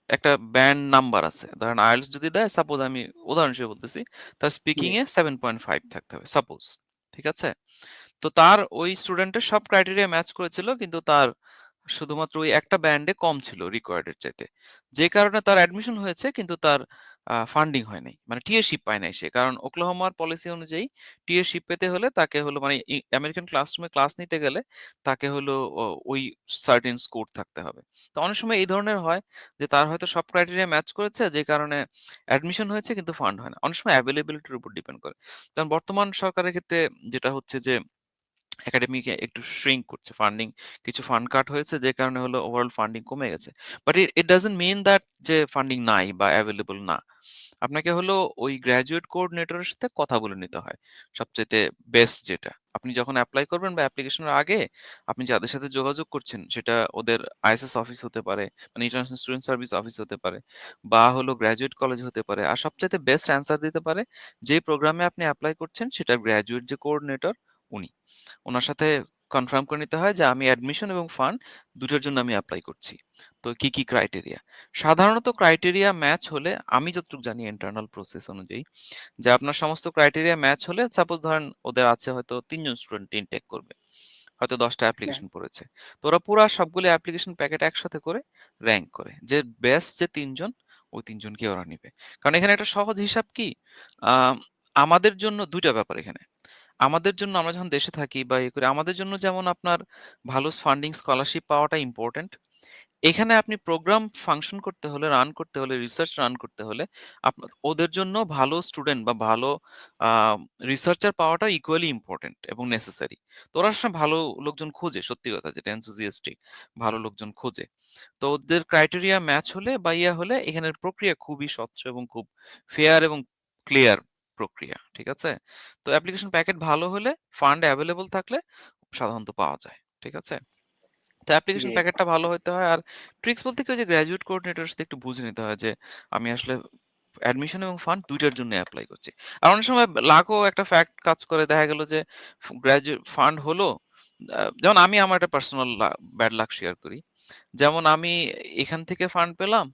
একটা ব্যান্ড নাম্বার আছে। ধরেন আইএলটিএস যদি দেয়, সাপোজ আমি উদাহরণ হিসেবে বলতেছি, তার জি। স্পিকিং এ 7.5 থাকতে হবে সাপোজ। ঠিক আছে? তো তার ওই স্টুডেন্টের সব ক্রাইটেরিয়া ম্যাচ করেছিল, কিন্তু তার শুধুমাত্র ওই একটা ব্যান্ডে কম ছিল রিকোয়ার্ড এর চাইতে। যে কারণে তার অ্যাডমিশন হয়েছে, কিন্তু তার ফান্ডিং হয় নাই। মানে টিএশিপ পায় নাই সে। কারণ ওকলাহোমার পলিসি অনুযায়ী টিএশিপ পেতে হলে তাকে হলো মানে আমেরিকান ক্লাসরুমে ক্লাস নিতে গেলে তাকে হলো ওই সার্টেন স্কোর থাকতে হবে। তো অনেক সময় এই ধরনের হয় যে তার হয়তো সব ক্রাইটেরিয়া ম্যাচ করেছে, যে কারণে অ্যাডমিশন হয়েছে কিন্তু ফান্ড হয় না। অনেক সময় অ্যাভেইলেবিলিটির উপর ডিপেন্ড করে। কারণ বর্তমান সরকারের ক্ষেত্রে যেটা হচ্ছে যে একাডেমিকে একটু শ্রিঙ্ক করছে। ফান্ডিং, কিছু ফান্ড কাট হয়েছে, যে কারণে হলো ওভারঅল ফান্ডিং কমে গেছে। But it doesn't mean that যে ফান্ডিং নাই বা অ্যাভেলেবল না। আপনাকে হলো ওই গ্র্যাজুয়েট কোঅর্ডিনেটরের সাথে কথা বলে নিতে হয়। সবচাইতে বেস্ট যেটা। আপনি যখন এপ্লাই করবেন বা অ্যাপ্লিকেশনের আগে আপনি যাদের সাথে যোগাযোগ করছেন, সেটা ওদের আইএসএস অফিস হতে পারে, মানে ইন্টারন্যাশনাল স্টুডেন্ট সার্ভিস অফিস হতে পারে, বা হলো গ্র্যাজুয়েট কলেজ হতে পারে। আর সবচাইতে বেস্ট অ্যান্সার দিতে পারে, যে প্রোগ্রামে আপনি এপ্লাই করছেন সেটার গ্র্যাজুয়েট যে কোঅর্ডিনেটর উনি। উনার সাথে কনফার্ম করে নিতে হয় যে আমি অ্যাডমিশন এবং ফান্ড দুটোর জন্য আমি এপ্লাই করছি। তো কি, কি ক্রাইটেরিয়া? সাধারণত ক্রাইটেরিয়া ম্যাচ হলে, আমি যতটুকু জানি ইন্টারনাল প্রসেস অনুযায়ী, যে আপনার সমস্ত ক্রাইটেরিয়া ম্যাচ হলে, সাপোজ ধরেন ওদের আছে হয়তো ৩ জন স্টুডেন্ট ইনটেক করবে। হয়তো ১০ টা হ্যাঁ। অ্যাপ্লিকেশন পড়েছে। তো ওরা পুরা সবগুলো অ্যাপ্লিকেশন প্যাকেট একসাথে করে র‍্যাংক করে। যে বেস্ট যে ৩ জন, ওই ৩ জনকে ওরা নিবে। কারণ এখানে একটা সহজ হিসাব কি? আম আমাদের জন্য ২ টা ব্যাপার এখানে। আমাদের জন্য, আমরা যখন দেশে থাকি বা করি, আমাদের জন্য যেমন আপনার ভালো ফান্ডিং স্কলারশিপ পাওয়াটা ইম্পোর্টেন্ট। এখানে আপনি প্রোগ্রাম ফাংশন করতে হলে, রান করতে হলে, রিসার্চ রান করতে হলে ওদের জন্য ভালো স্টুডেন্ট বা ভালো আ রিসার্চার পাওয়াটা ইকুয়ালি ইম্পোর্টেন্ট এবং নেসেসারি। তো ওরা সবসময় ভালো লোকজন খোঁজে, সত্যি কথা যেটা enthusiastic ভালো লোকজন খোঁজে। তো ওদের ক্রাইটেরিয়া ম্যাচ হলে বা হলে, এখানের প্রক্রিয়া খুবই স্বচ্ছ এবং খুব ফেয়ার এবং ক্লিয়ার প্রক্রিয়া। ঠিক আছে? তো অ্যাপ্লিকেশন প্যাকেট ভালো হলে, ফান্ড এভেইলেবল থাকলে সাধারণত পাওয়া যায়। ঠিক আছে? তো জি। অ্যাপ্লিকেশন প্যাকেটটা ভালো হইতে হয়। আর ট্রিক্স বলতে কি, ওই যে গ্র্যাজুয়েট কোঅর্ডিনেটরের সাথে একটু বুঝে নিতে হয় যে আমি আসলে অ্যাডমিশন এবং ফান্ড ২ টার জন্য এপ্লাই করছি। আর অনেক সময় লাকও একটা ফ্যাক্ট কাজ করে। দেখা গেল যে গ্র্যাজুয়েট ফান্ড হলো, যেমন আমি আমার একটা পার্সোনাল ব্যাড লাক শেয়ার করি। যেমন আমি এখান থেকে ফান্ড পেলাম।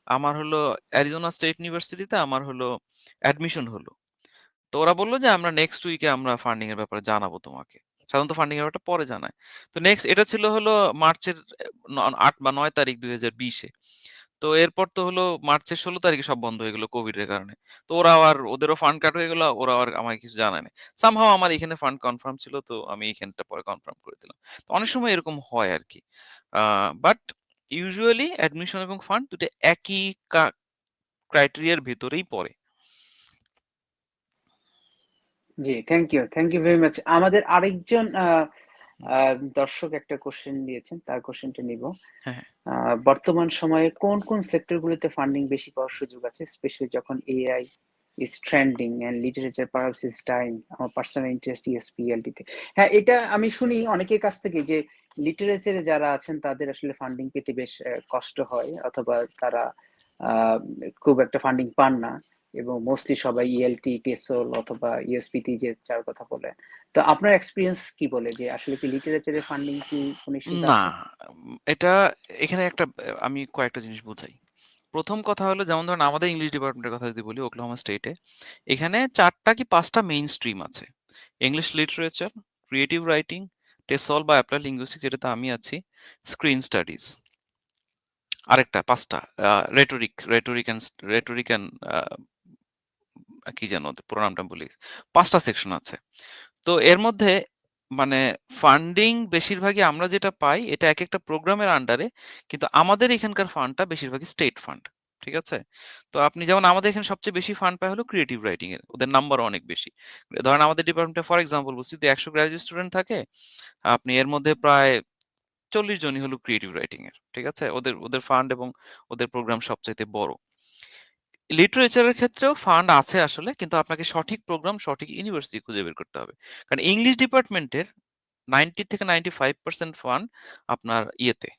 আমার হলো অ্যারিজোনা স্টেট ইউনিভার্সিটিতে আমার হলো অ্যাডমিশন হলো। তো ওরা বলল যে আমরা নেক্সট উইকে আমরা ফান্ডিং এর ব্যাপারে জানাবো তোমাকে। সাধারণত ফান্ডিং এর ব্যাপারটা পরে জানায়। তো নেক্সট এটা ছিল হলো মার্চের ৮ বা ৯ তারিখ ২০২০ এ। তো এরপর তো হলো মার্চের ১৬ তারিখে সব বন্ধ হয়ে গেল কোভিড এর কারণে। তো ওরাও আর, ওদেরও ফান্ড কাট হয়ে গেল। ওরাও আর আমাকে কিছু জানায় নাই। সামহাউ আমার এখানে ফান্ড কনফার্ম ছিল। তো আমি এখানটা পরে কনফার্ম করে দিলাম। তো অনেক সময় এরকম হয় আরকি। আ বাট ইউজুয়ালি অ্যাডমিশন এবং ফান্ড ২ টা একই ক্রাইটেরিয়ার ভেতরেই পড়ে। জি, থ্যাংক ইউ ভেরি মাচ। আমাদের আরেকজন দর্শক একটা কোশ্চেন দিয়েছেন, তার কোশ্চেনটা নিব। হ্যাঁ, হ্যাঁ। বর্তমান সময়ে কোন কোন সেক্টরগুলোতে ফান্ডিং বেশি পাওয়ার সুযোগ আছে, স্পেশালি যখন AI is trending and literature perhaps is dying? আমার পার্সোনাল ইন্টারেস্ট ইএসপি এলটি তে। হ্যাঁ, এটা আমি শুনি অনেকের কাছ থেকে যে লিটারেচারে যারা আছেন তাদের আসলে ফান্ডিং পেতে বেশ কষ্ট হয়, অথবা তারা আহ, খুব একটা ফান্ডিং পান না, এবং মোস্টলি সবাই ইএলটি, টেসল অথবা ইএসপিটি যে যার কথা বলে। তো আপনার এক্সপিরিয়েন্স কি বলে যে আসলে কি লিটারেচারের ফান্ডিং কি কোনো ইস্যুস না, আছে? এটা এখানে একটা আমি কয়েকটা জিনিস বুঝাই। ১ম কথা হলো, যেমন ধরেন আমাদের ইংলিশ ডিপার্টমেন্টের কথা যদি বলি, ওকলাহোমা স্টেটে, এখানে ৪ টা কি ৫ টা মেইন স্ট্রিম আছে। ইংলিশ লিটারেচার, ক্রিয়েটিভ রাইটিং, টেসল বা অ্যাপ্লাইড লিঙ্গুইস্টিকস যেটাতে আমি আছি, স্ক্রিন স্টাডিজ। আরেকটা ৫ টা রেটরিক অ্যান্ড কি যেন ওদের পুরো নামটা ভুলে গেছি। ৫ টা সেকশন আছে। তো এর মধ্যে মানে ফান্ডিং বেশিরভাগই আমরা যেটা পাই, এটা একেকটা প্রোগ্রামের আন্ডারে। কিন্তু আমাদের এখানকার ফান্ডটা বেশিরভাগই স্টেট ফান্ড। ঠিক আছে? তো আপনি যেমন, আমাদের এখানে সবচেয়ে বেশি ফান্ড পায় হলো ক্রিয়েটিভ রাইটিং এর। ওদের নাম্বারও অনেক বেশি। ধরেন আমাদের ডিপার্টমেন্টে ফর এক্সাম্পল বলছি, যদি ১০০ গ্র্যাজুয়েট স্টুডেন্ট থাকে, আপনি এর মধ্যে প্রায় ৪০ জনই হলো ক্রিয়েটিভ রাইটিং এর। ঠিক আছে? ওদের ওদের ফান্ড এবং ওদের প্রোগ্রাম সবচাইতে বড়। লিটারেচারের ক্ষেত্রেও ফান্ড আছে আসলে, কিন্তু আপনাকে সঠিক প্রোগ্রাম, সঠিক ইউনিভার্সিটি খুঁজে বের করতে হবে। কারণ ইংলিশ ডিপার্টমেন্টের 90 থেকে 95% ফান্ড আপনার ইয়েতে,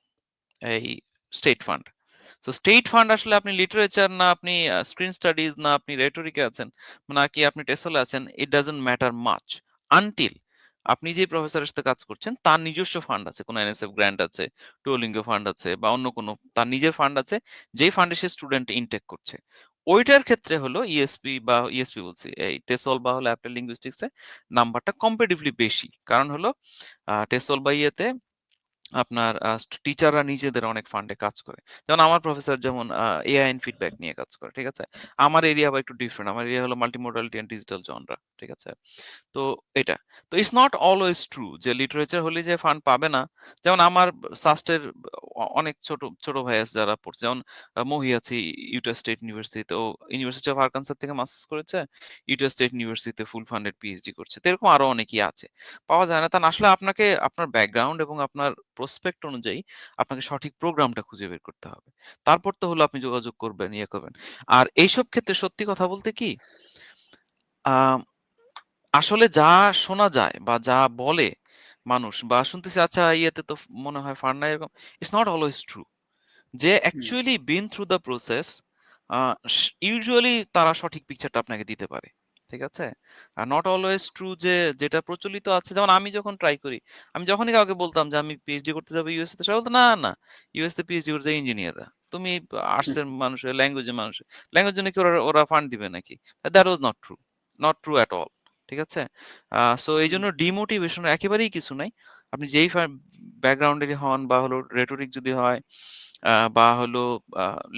এই state fund. So state fund আসলে আপনি লিটারেচার না, আপনি স্ক্রিন স্টাডিজ না, আপনি রেটরিকে আছেন, নাকি আপনি টেসলে আছেন, it doesn't matter much until আপনি যে প্রফেসরের সাথে কাজ করছেন তার নিজস্ব ফান্ড আছে, কোনো এনএসএফ গ্র্যান্ট আছে, টুয়োলিঙ্গো ফান্ড আছে, বা অন্য কোনো তার নিজের ফান্ড আছে, যেই ফান্ডে সে স্টুডেন্ট ইনটেক করছে। ওইটার ক্ষেত্রে হলো ইএসপি বা ইএসপি বলছি, এই টেসল বা হলো অ্যাপ্লাইড লিঙ্গুইস্টিক্সে নাম্বারটা কম্পারেটিভলি বেশি। কারণ হলো টেসল বা ইয়েতে আপনার টিচাররা নিজেদের অনেক ফান্ডে কাজ করে। যেমন আমার প্রফেসর যেমন এআই এন্ড ফিডব্যাক নিয়ে কাজ করে। ঠিক আছে? আমার এরিয়া আবার একটু ডিফারেন্ট। আমার এরিয়া হলো মাল্টিমোডালিটি এন্ড ডিজিটাল জনরা। ঠিক আছে? তো এটা। তো ইটস নট অলওয়েজ ট্রু যে লিটারেচার হলে যে ফান্ড পাবে না। যেমন আমার সাস্টের অনেক ছোট, ছোট ভাই আছে যারা পড়ছে। যেমন মহি আছে ইউটা স্টেট ইউনিভার্সিটিতে। ও ইউনিভার্সিটি অফ আরকানসাস থেকে মাস্টার্স করেছে। ইউটা স্টেট ইউনিভার্সিটিতে ফুল ফান্ডেড পিএইচডি করছে। তো এরকম আরো অনেকেই আছে। পাওয়া যায় না। তা না আসলে আপনাকে আপনার ব্যাকগ্রাউন্ড এবং আপনার প্রসপেক্ট অনুযায়ী আপনাকে সঠিক প্রোগ্রামটা খুঁজে বের করতে হবে। তারপর তো হলো আপনি যোগাযোগ করবেন, ইয়ে করবেন। আর এইসব ক্ষেত্রে সত্যি কথা বলতে কি আ আসলে যা শোনা যায় বা যা বলে মানুষ, বা শুনতেছি আচ্ছা ইয়েতে তো মনে হয় ফান্ড নাই এরকম। It's not always true. যে হুম, actually been through the process usually তারা সঠিক পিকচারটা আপনাকে দিতে পারে। ঠিক আছে? আর নট অলওয়েজ ট্রু যে যেটা প্রচলিত আছে। যেমন আমি যখন ট্রাই করি, আমি যখনই কাউকে বলতাম যে আমি পিএইচডি করতে যাবো ইউএসএ তে, সবাই বলতো না না, ইউএসএ পিএইচডি করতে ইঞ্জিনিয়াররা, তুমি আর্টস হুম, এর মানুষের ল্যাঙ্গুয়েজের মানুষ, ল্যাঙ্গুয়েজ জন্য কি ওরা ওরা ফান্ড দিবে নাকি? That was not true, not true at all. ঠিক আছে? সো এই হুম, জন্য ডিমোটিভেশন একেবারেই কিছু নাই। আপনি যেই ব্যাকগ্রাউন্ডেরই হন, বা হলো রেটরিক যদি হয়, বা হলো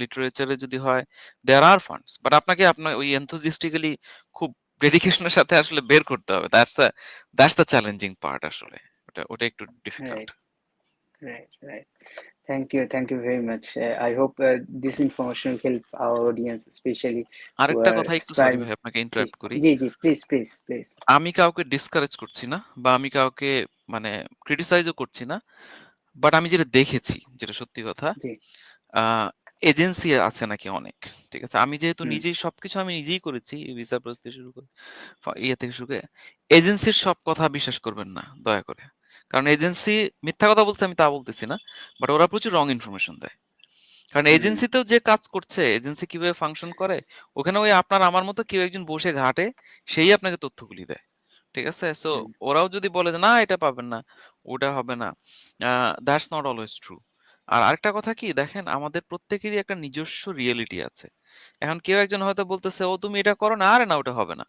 লিটারেচারে যদি হয়, দেয়ার আর ফান্ডস, বাট আপনাকে আপনার ওই এনথুজিয়াস্টিক্যালি খুব ডেডিকেশনের সাথে আসলে বের করতে হবে। দ্যাটস দ্য চ্যালেঞ্জিং পার্ট আসলে। ওটা ওটা একটু difficult. Right, right, right. Thank you very much. I hope this information will help our audience, especially who আরেকটা are কথা, একটু সরি aspiring. ভাই আপনাকে জি, ইন্টারাপ্ট করি। জি, জি, please, please, please. আমি কাউকে ডিসকারেজ করছি না, বা আমি কাউকে মানে ক্রিটিসাইজও করছি না। বাট আমি যেটা দেখেছি, যেটা সত্যি কথা, জি, আ এজেন্সি আছে নাকি অনেক। ঠিক আছে? আমি যেহেতু হুম, নিজেই সবকিছু আমি নিজেই করেছি, ভিসা প্রসেস থেকে শুরু করে ইয়ে থেকে শুরু করে, এজেন্সির সব কথা বিশ্বাস করবেন না দয়া করে। কারণ এজেন্সি মিথ্যা কথা বলছে আমি তা বলতেছি না। বাট ওরা প্রচুর রং ইনফরমেশন দেয়। কারণ হুম, এজেন্সিতেও যে কাজ করছে, এজেন্সি কিভাবে ফাংশন করে, ওখানে ওই আপনার আমার মতো কেউ একজন বসে ঘাটে, সেই আপনাকে তথ্যগুলি দেয়। ঠিক আছে? সো হুম, ওরাও যদি বলে যে, "না এটা পাবেন না, ওটা হবে না।" That's not always true. আর আরেকটা কথা কি দেখেন, আমাদের প্রত্যেকেরই একটা নিজস্ব রিয়েলিটি আছে। এখন কেউ একজন হয়তো বলতেছে, "ও তুমি এটা করো না।" "আরে না ওটা হবে না।"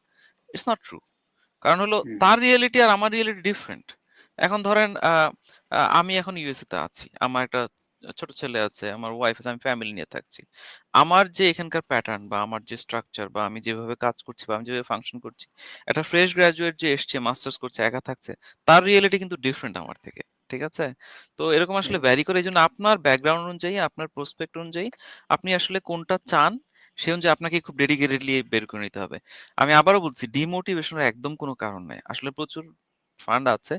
It's not true. কারণ হলো হুম, তার রিয়েলিটি আর আমার রিয়েলিটি ডিফারেন্ট। এখন ধরেন আমি এখন ইউএসএ তে আছি। আমার একটা ছোট ছেলে আছে, আমার ওয়াইফ আছে, আমি ফ্যামিলি নিয়ে থাকছি। আমার যে এখানকার প্যাটার্ন বা আমার যে স্ট্রাকচার বা আমি যেভাবে কাজ করছি বা আমি যেভাবে ফাংশন করছি, একটা ফ্রেশ গ্র্যাজুয়েট যে এসছে, মাস্টার্স করছে, একা থাকছে, তার রিয়েলিটি কিন্তু ডিফারেন্ট আমার থেকে। ঠিক আছে? তো এরকম আসলে right, ভ্যারি করে। এজন্য আপনার ব্যাকগ্রাউন্ড অনুযায়ী, আপনার প্রসপেক্ট অনুযায়ী আপনি আসলে কোনটা চান, সে অনুযায়ী আপনাকে খুব ডেডিকেটেডলি বের করে নিতে হবে। আমি আবারও বলছি, ডিমোটিভেশনের একদম কোনো কারণ নাই। আসলে প্রচুর ফান্ড আছে,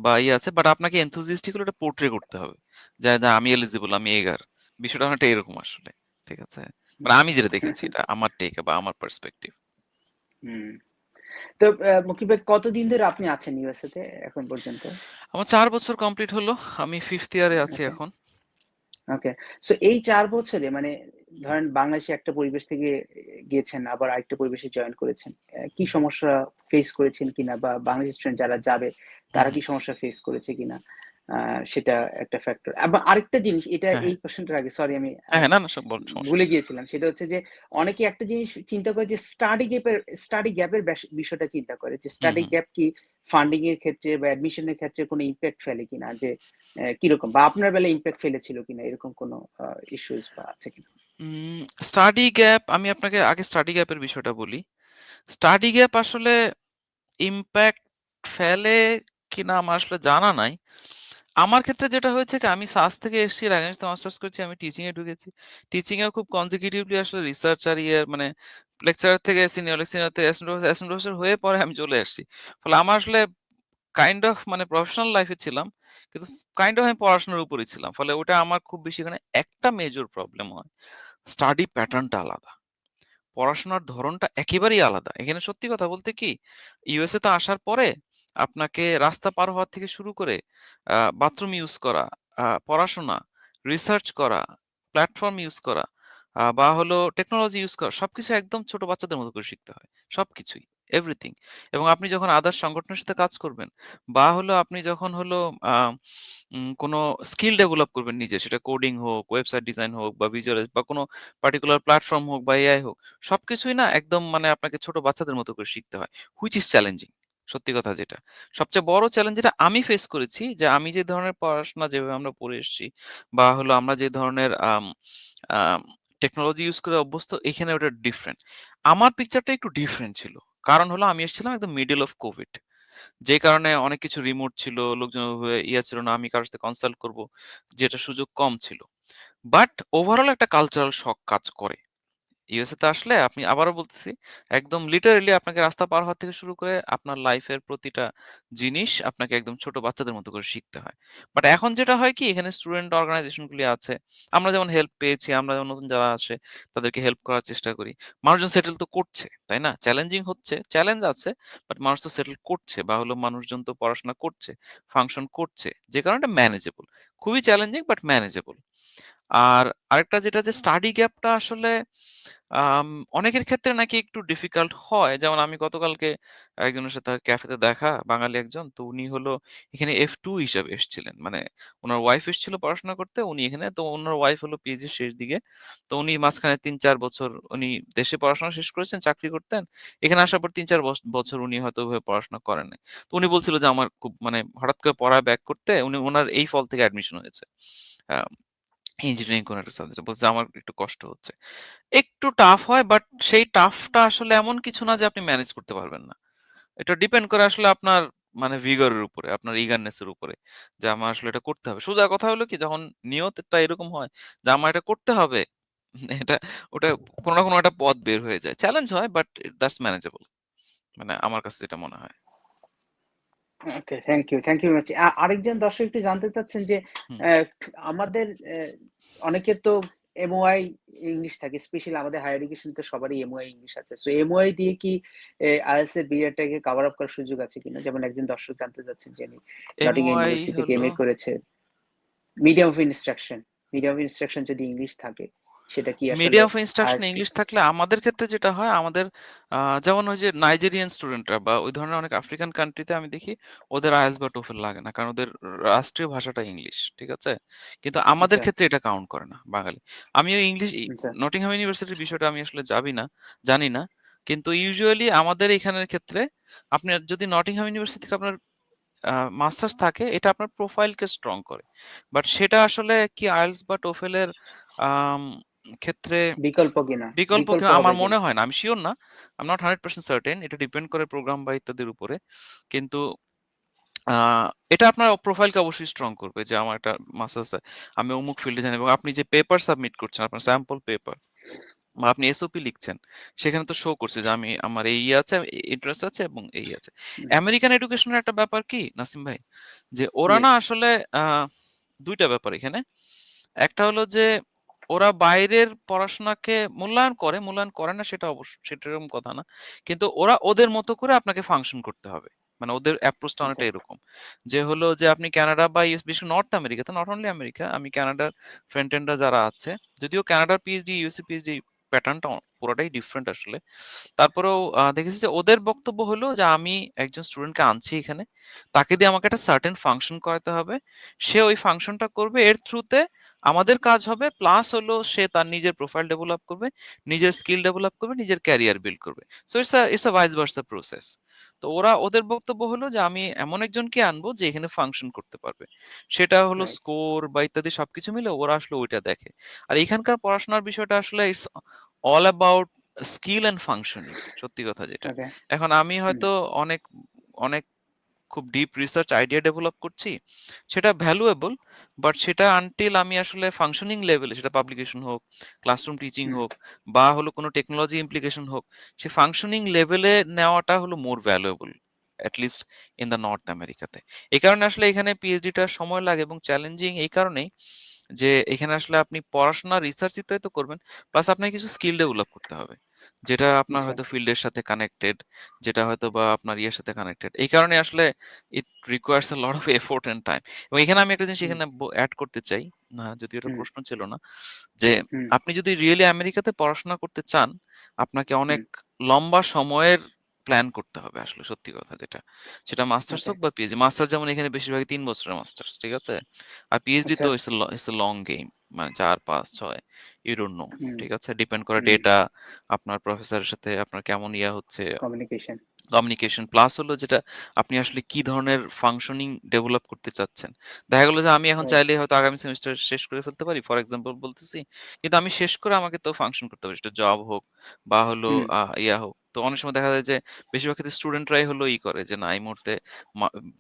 বা ইয়ে আছে। বাট আপনাকে enthusiastically ওটা পোর্ট্রে করতে হবে। যে, না আমি এলিজিবল, আমি এগার। বিষয়টা অনেকটা এরকম আসলে। ঠিক আছে? মানে হুম, আমি যেটা দেখেছি, এটা আমার টেক বা আমার পার্সপেক্টিভ। হুম। তো মুকিব ভাই, কতদিন ধরে আপনি আছেন ইউএসএ তে এখন পর্যন্ত? আমার ৪ বছর কমপ্লিট হলো। আমি 5th ইয়ারে আছি ওকে, এখন। ওকে। সো এই ৪ বছরে মানে ধরেন বাংলাদেশে একটা পরিবেশ থেকে গিয়েছেন, আবার আরেকটা পরিবেশে জয়েন করেছেন। কি সমস্যা ফেস করেছেন কিনা, বা বাংলাদেশি স্টুডেন্ট যারা যাবে হুম, তারা হুম। কি সমস্যা ফেস করেছে কিনা? আ সেটা একটা ফ্যাক্টর। এবং আরেকটা জিনিস, এটা হ্যাঁ, এই হ্যাঁ। কোয়েশ্চেনটার আগে সরি আমি হ্যাঁ, হ্যাঁ। না, না, সমস্যা ভুলে নেই। গিয়েছিলাম। সেটা হচ্ছে যে অনেকে একটা জিনিস চিন্তা করে যে স্টাডি গ্যাপের বিষয়টা চিন্তা করে যে হুম, স্টাডি হুম। গ্যাপ কি ফান্ডিং এর ক্ষেত্রে বা অ্যাডমিশন এর ক্ষেত্রে কোনো ইমপ্যাক্ট ফেলে কিনা? যে কিরকম, বা আপনার বেলায় ইমপ্যাক্ট ফেলেছিল কিনা, এরকম কোনো ইস্যুস বা আছে কিনা? উম স্টাডি গ্যাপ, আমি আপনাকে আগে স্টাডি গ্যাপের বিষয়টা বলি। স্টাডি গ্যাপ আসলে ইমপ্যাক্ট ফেলে কিনা আমার আসলে জানা নাই। আমার ক্ষেত্রে যেটা হয়েছে কি, আমি সাস থেকে এসেছি, এর আগে আমি তো মাস্টার্স করেছি, আমি টিচিং এ ঢুকেছি। টিচিং এও খুব কনজিকিউটিভলি আসলে রিসার্চ আর ইয়ে মানে লেকচারার থেকে সিনিয়র, সিনিয়র থেকে অ্যাসিস্ট্যান্ট প্রফেসর হয়ে পরে আমি চলে আসছি। ফলে আমার আসলে কাইন্ড অফ মানে প্রফেশনাল লাইফ এ ছিলাম। কিন্তু কাইন্ড অফ আমি পড়াশোনার উপরই ছিলাম। ফলে ওটা আমার খুব বেশি এখানে একটা মেজর প্রবলেম হয়। স্টাডি প্যাটার্নটা আলাদা। পড়াশোনার ধরনটা একেবারেই আলাদা। এখানে সত্যি কথা বলতে কি, ইউএসএ তে আসার পরে আপনাকে রাস্তা পার হওয়া থেকে শুরু করে বাথরুম ইউজ করা, পড়াশোনা, রিসার্চ করা, প্ল্যাটফর্ম ইউজ করা, বা হলো টেকনোলজি ইউজ করা, সবকিছু একদম ছোট বাচ্চাদের মতো করে শিখতে হয়। সবকিছুই, এভরিথিং। এবং আপনি যখন আদার্স সংগঠনের সাথে কাজ করবেন, বা হলো আপনি যখন হলো আ কোনো স্কিল ডেভেলপ করবেন নিজে, সেটা কোডিং হোক, ওয়েবসাইট ডিজাইন হোক, বা ভিজুয়ালাইজ, বা কোনো পার্টিকুলার প্ল্যাটফর্ম হোক, বা এআই হোক, সবকিছুই না একদম মানে আপনাকে ছোট বাচ্চাদের মতো করে শিখতে হয়। Which is challenging. সত্যি কথা যেটা। সবচেয়ে বড় চ্যালেঞ্জ যেটা আমি ফেস করেছি, যে আমি যে ধরনের পড়াশোনা যেভাবে আমরা পড়ে এসেছি, বা হলো আমরা যে ধরনের আম টেকনোলজি ইউজ করে অভ্যস্ত, এখানে ওটা ডিফারেন্ট। আমার পিকচারটা একটু ডিফারেন্ট ছিল। কারণ হলো আমি এসেছিলাম একদম মিডল অফ কোভিড। যে কারণে অনেক কিছু রিমোট ছিল, লোকজন ওইভাবে ছিল না, আমি কারো সাথে কনসাল্ট করব, যেটা সুযোগ কম ছিল। বাট ওভারঅল একটা কালচারাল শক কাজ করে। ইউএসএ তে আসলে আপনি, আবারও বলতেছি, একদম লিটারেলি আপনাকে রাস্তা পার হওয়া থেকে শুরু করে আপনার লাইফের প্রতিটা জিনিস আপনাকে একদম ছোট বাচ্চাদের মতো করে শিখতে হয়। বাট এখন যেটা হয় কি, এখানে স্টুডেন্ট অর্গানাইজেশন গুলি আছে। আমরা যেমন হেল্প পেয়েছি, আমরা যেমন নতুন যারা আসে তাদেরকে হেল্প করার চেষ্টা করি। মানুষজন সেটেল তো করছে, তাই না? চ্যালেঞ্জিং হচ্ছে, চ্যালেঞ্জ আছে, বাট মানুষ তো সেটেল করছে, বা হলো মানুষজন তো পড়াশোনা করছে, ফাংশন করছে, যে কারণে ম্যানেজেবল। খুবই চ্যালেঞ্জিং বাট ম্যানেজেবল। আর আরেকটা যেটা, যে স্টাডি গ্যাপটা আসলে আম অনেকের ক্ষেত্রে নাকি একটু ডিফিকাল্ট হয়। যেমন আমি গতকালকে একজনের সাথে ক্যাফেতে দেখা, বাঙালি একজন। তো উনি হলো এখানে F2 হিসাবে এসেছিলেন। মানে উনার ওয়াইফ এসেছিল পড়াশোনা করতে, উনি এখানে। তো উনার ওয়াইফ হলো পিএইচডির শেষ দিকে। তো উনি মাঝখানে ৩-৪ বছর উনি দেশে পড়াশোনা শেষ করেছেন, চাকরি করতেন। এখানে আসার পর ৩-৪ বছর উনি হয়তো ওইভাবে পড়াশোনা করেন নাই। তো উনি বলছিল যে আমার খুব মানে হঠাৎ করে পড়ায় ব্যাক করতে উনার এই ফল থেকে অ্যাডমিশন হয়েছে। আ ইঞ্জিনিয়ারিং কোন একটা সাবজেক্টে। বলছে আমার একটু কষ্ট হচ্ছে। একটু টাফ হয়, বাট সেই টাফটা আসলে এমন কিছু না যে আপনি ম্যানেজ করতে পারবেন না। এটা ডিপেন্ড করে আসলে আপনার মানে ভিগর এর উপরে, আপনার ইগারনেস এর উপরে। যে আমার আসলে এটা করতে হবে। সোজা কথা হলো কি, যখন নিয়তটা এরকম হয় যে আমার এটা করতে হবে, এটা ওটা কোন না কোন একটা পথ বের হয়ে যায়। চ্যালেঞ্জ হয়, বাট দ্যাটস ম্যানেজেবল। মানে আমার কাছে যেটা মনে হয়। ওকে, থ্যাংক ইউ মাচ। আরেকজন দর্শক একটু জানতে চাচ্ছেন যে হুম। আমাদের অনেকের তো এমওআই ইংলিশ থাকে, স্পেশালি আমাদের হায়ার এডুকেশন তো সবারই এমওআই ইংলিশ আছে। সো এমওআই দিয়ে কি আইএলটিএস এর বিএডটাকে কভার আপ করার সুযোগ আছে কিনা? যেমন একজন দর্শক জানতে চাচ্ছেন, যিনি নটিংহাম এমওআই ইউনিভার্সিটি থেকে হলো এমএ করেছে। Medium of instruction, medium of instruction যদি ইংলিশ থাকে, সেটা কি আসলে মিডিয়াম অফ ইনস্ট্রাকশন আইএলটিএস কি? ইংলিশ থাকলে আমাদের ক্ষেত্রে যেটা হয়, আমাদের যেমন ওই যে নাইজেরিয়ান স্টুডেন্টরা বা ওই ধরনের অনেক আফ্রিকান কান্ট্রিতে আমি দেখি ওদের আইএলটিএস বা টোফেল লাগে না, কারণ ওদের রাষ্ট্রীয় ভাষাটা ইংলিশ, ঠিক আছে? কিন্তু আমাদের আচ্ছা, ক্ষেত্রে এটা কাউন্ট করে না, বাঙালি। আমিও ইংলিশ, আচ্ছা, নটিংহাম ইউনিভার্সিটির বিষয়টা আমি আসলে জানি না, কিন্তু ইউজুয়ালি আমাদের এখানের ক্ষেত্রে আপনি যদি নটিংহাম ইউনিভার্সিটি থেকে আপনার মাস্টার্স থাকে, এটা আপনার প্রোফাইলকে স্ট্রং করে। বাট সেটা আসলে কি আইএলটিএস বা টোফেলের আম ক্ষেত্রে বিকল্প কিনা? বিকল্প বিকল্প কিনা হবে আমার মনে কিনা? হয় না। আমি সিউর না। I am not 100% certain. এটা ডিপেন্ড করে প্রোগ্রাম বা ইত্যাদির উপরে। কিন্তু আ এটা আপনার প্রোফাইলকে অবশ্যই স্ট্রং করবে, যে আমার একটা মাস্টার্স আমি অমুক ফিল্ডে জানি, এবং আপনি যে পেপার সাবমিট করছেন, আপনার স্যাম্পল পেপার বা আপনি এসওপি লিখছেন, সেখানে তো শো করছে যে আমার এই আছে, ইন্টারেস্ট আছে এবং এই আছে। আমেরিকান এডুকেশনের একটা ব্যাপার কি নাসিম ভাই, যে ওরা না ইয়েস, আসলে আ ২ টা ব্যাপার এখানে। একটা হলো যে ওরা বাইরের পড়াশোনাকে মূল্যায়ন করে না, সেটা সেটা এরকম কথা না। কিন্তু ওরা ওদের মতো করে আপনাকে ফাংশন করতে হবে। মানে ওদের অ্যাপ্রোচটা আচ্ছা, অনেকটা এরকম। যে হলো যে আপনি কানাডা বা বিশেষ করে নর্থ আমেরিকাতে, নট অনলি আমেরিকা, আমি কানাডার ফ্রেন্ড-টেন্ডরা যারা আছে, যদিও কানাডার পিএইচডি, ইউএসএ পিএইচডি প্যাটার্নটা পুরোটাই ডিফারেন্ট আসলে। তারপরেও দেখেছি যে ওদের বক্তব্য হলো যে আমি একজন স্টুডেন্টকে আনছি এখানে, তাকে দিয়ে আমাকে একটা সার্টেন ফাংশন করাতে হবে। সে ওই ফাংশনটা করবে, এর থ্রুতে আমাদের কাজ হবে, প্লাস হলো সে তার নিজের প্রোফাইল ডেভেলপ করবে, নিজের স্কিল ডেভেলপ করবে, নিজের ক্যারিয়ার বিল্ড করবে। So it's a vice versa process. তো ওদের বক্তব্য হলো যে আমি এমন একজনকে আনবো যে এখানে ফাংশন করতে পারবে। সেটা হলো রাইট, স্কোর বা ইত্যাদি সবকিছু মিলে ওরা আসলে ওইটা দেখে। আর এখানকার পড়াশোনার বিষয়টা আসলে it's all about skill and functioning, সত্যি কথা যেটা। ওকে, এখন আমি হুম, হয়তো অনেক, অনেক খুব ডিপ রিসার্চ আইডিয়া ডেভেলপ করছি, সেটা ভ্যালুয়েবল, বাট সেটা আনটিল আমি আসলে ফাংশনিং লেভেলে, সেটা পাবলিকেশন হোক, ক্লাসরুম টিচিং হুম, হোক, বা হলো কোনো টেকনোলজি ইমপ্লিকেশন হোক, সে ফাংশনিং লেভেলে নেওয়াটা হলো more valuable, at least in the north আমেরিকাতে। এই কারণে আসলে এখানে পিএইচডিটা সময় লাগে এবং চ্যালেঞ্জিং এই কারণেই যে এখানে আসলে আপনি পড়াশোনা রিসার্চই তো করবেন, প্লাস আপনাকে কিছু স্কিল ডেভেলপ করতে হবে যেটা আপনার আচ্ছা। হয়তো ফিল্ডের সাথে কানেক্টেড, যেটা হয়তো বা আপনার ইয়ের সাথে কানেক্টেড। এই কারণে আসলে it requires a lot of effort and time. এবং এখানে আমি একটা জিনিস হুম, এখানে অ্যাড করতে চাই, যদিও এটা হুম, প্রশ্ন ছিল না, যে হুম, আপনি যদি রিয়েলি আমেরিকাতে পড়াশোনা করতে চান, আপনাকে হুম। অনেক লম্বা সময়ের প্ল্যান করতে হবে আসলে, সত্যি কথা যেটা। সেটা মাস্টার্স ওকে। হোক বা পিএইচডি। মাস্টার্স যেমন এখানে বেশিরভাগই ৩ বছরের মাস্টার্স, ঠিক আছে? আর পিএইচডি আচ্ছা। তো ইটস এ লং গেম। মানে ৪, ৫, ৬, ইউ ডোন্ট নো। হুম, ঠিক আছে? ডিপেন্ড করে হুম। ডেটা, আপনার প্রফেসরের সাথে আপনার কেমন হচ্ছে, কমিউনিকেশন। কমিউনিকেশন, প্লাস হলো যেটা আপনি আসলে কি ধরনের ফাংশনিং ডেভেলপ করতে চাচ্ছেন। দেখা গেল যে আমি এখন রাইট। চাইলে হয়তো আগামী সেমিস্টার শেষ করে ফেলতে পারি, ফর এক্সাম্পল বলতেছি। কিন্তু আমি শেষ করে আমাকে তো ফাংশন করতে পারি, সেটা জব হোক বা হলো হুম, হোক। তো অনেক সময় দেখা যায় যে বেশিরভাগ ক্ষেত্রে স্টুডেন্টরাই হলো করে যে না এই মুহূর্তে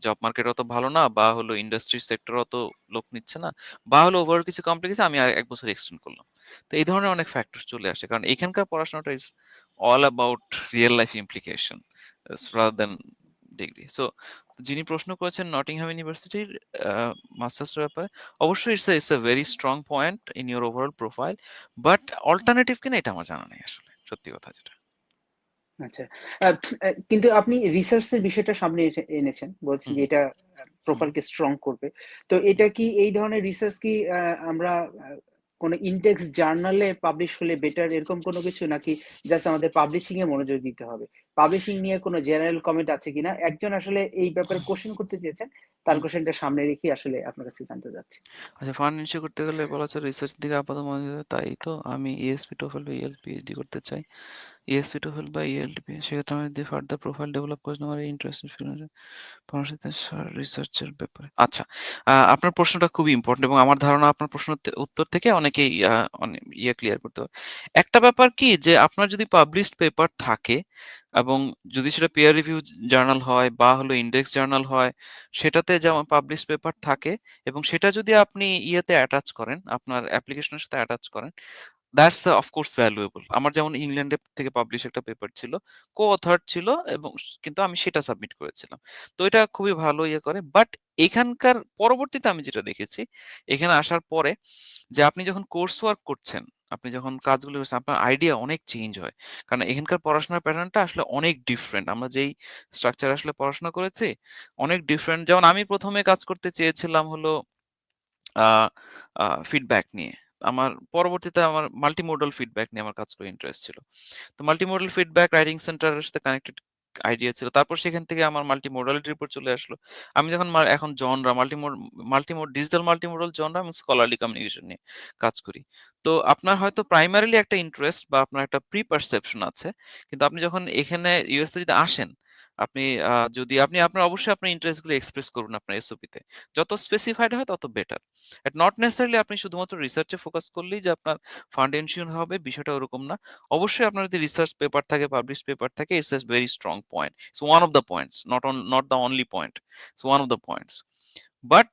জব মার্কেট অত ভালো না, বা হলো ইন্ডাস্ট্রি সেক্টর অত লোক নিচ্ছে না, বা হলো ওভার কিছু কমপ্লেক্স, আমি আর ১ বছর এক্সটেন্ড করলাম। তো এই ধরনের অনেক ফ্যাক্টর চলে আসে। কারণ এখানকার পড়াশোনাটা is all about Real life implication rather than degree. So যিনি প্রশ্ন করেছেন নটিংহাম ইউনিভার্সিটির মাস্টার্স এর ব্যাপারে, অবশ্যই it's a very strong point in your overall profile. But alternative কিনা এটা আমার জানা নেই আসলে, সত্যি কথা যেটা। আচ্ছা। কিন্তু আপনি রিসার্চ এর বিষয়টা সামনে এনেছেন। বলছেন হুম, যে এটা হুম, প্রোফাইলকে স্ট্রং করবে। তো হুম, এটা কি এই ধরনের রিসার্চ কি আমরা কোনো ইনডেক্স জার্নালে পাবলিশ হলে বেটার এরকম কোনো কিছু? নাকি জাস্ট আমাদের পাবলিশিং এ মনোযোগ দিতে হবে? পাবলিশিং নিয়ে কোনো জেনারেল কমেন্ট আছে কিনা? একজন আসলে এই ব্যাপারে কোয়েশ্চেন করতে চেয়েছেন। তার হুম। কোয়েশ্চেনটা সামনে রেখে আসলে আপনার কাছে জানতে চাচ্ছি। আচ্ছা, ফান্ড ইনশিওর করতে গেলে বলা হচ্ছে রিসার্চ দিকে আপাতত মনোযোগ দিতে। তাই তো আমি ইএসপি, টোফেল বা ইএল পিএইচডি করতে চাই। ইএসপি, টোফেল বা ইএলটিপি, সেক্ষেত্রে আমি যদি ফার্দার প্রোফাইল ডেভেলপ করে আমার ইন্টারেস্টেড ফিল্ড পড়াশোনাতে রিসার্চের ব্যাপারে। আচ্ছা, আপনার প্রশ্নটা খুবই ইম্পোর্টেন্ট এবং আমার ধারণা আপনার প্রশ্নের উত্তর থেকে অনেকেই ক্লিয়ার করতে পারবে। একটা ব্যাপার কি যে আপনার যদি পাবলিশড পেপার থাকে এবং যদি সেটা পিয়ার রিভিউ জার্নাল হয় বা হলো ইন্ডেক্স জার্নাল হয়, সেটাতে যেমন পাবলিশড পেপার থাকে এবং সেটা যদি আপনি অ্যাটাচ করেন, আপনার অ্যাপ্লিকেশনের সাথে অ্যাটাচ করেন, দ্যাটস অফ কোর্স ভ্যালুয়েবল। আমার যেমন ইংল্যান্ডে থেকে পাবলিশ একটা পেপার ছিল, কো-অথর ছিল এবং কিন্তু আমি সেটা সাবমিট করেছিলাম। তো এটা খুবই ভালো করে। বাট এখানকার পরবর্তীতে আমি যেটা দেখেছি, এখানে আসার পরে যে আপনি যখন কোর্স ওয়ার্ক করছেন, আপনি যখন কাজগুলো করছেন, আপনার আইডিয়া অনেক চেঞ্জ হয়। কারণ এখানকার পড়াশোনার প্যাটার্নটা আসলে অনেক ডিফারেন্ট। আমরা যেই স্ট্রাকচারে আসলে পড়াশোনা করেছি, অনেক ডিফারেন্ট। যেমন আমি ১ম এ কাজ করতে চেয়েছিলাম হলো আ আ ফিডব্যাক নিয়ে। আমার পরবর্তীতে আমার মাল্টিমোডাল ফিডব্যাক নিয়ে আমার কাজ করে ইন্টারেস্ট ছিল। তো মাল্টিমোডাল ফিডব্যাক রাইটিং সেন্টারের সাথে কানেক্টেড আইডিয়া ছিল। তারপর সেখান থেকে আমার মাল্টিমোডালিটির উপর চলে আসলো। আমি যখন এখন জনরা ডিজিটাল মাল্টিমোডাল জনরা এবং স্কলারলি কমিউনিকেশন নিয়ে কাজ করি। তো আপনার হয়তো প্রাইমারিলি একটা ইন্টারেস্ট বা আপনার একটা প্রি পারসেপশন আছে। কিন্তু আপনি যখন এখানে ইউএস তে যদি আসেন, আপনি যদি আপনার অবশ্যই আপনার ইন্টারেস্ট গুলো এক্সপ্রেস করুন আপনার এসওপি তে। যত স্পেসিফাইড হয় তত বেটার। নট নেসেসারিলি আপনি শুধুমাত্র রিসার্চে ফোকাস করলেই যে আপনার ফান্ড এনশিওর হবে, বিষয়টা ওরকম না। অবশ্যই আপনার যদি রিসার্চ পেপার থাকে, পাবলিশড পেপার থাকে, it's a very strong point. It's one of the points, not the only point. It's one of the points. But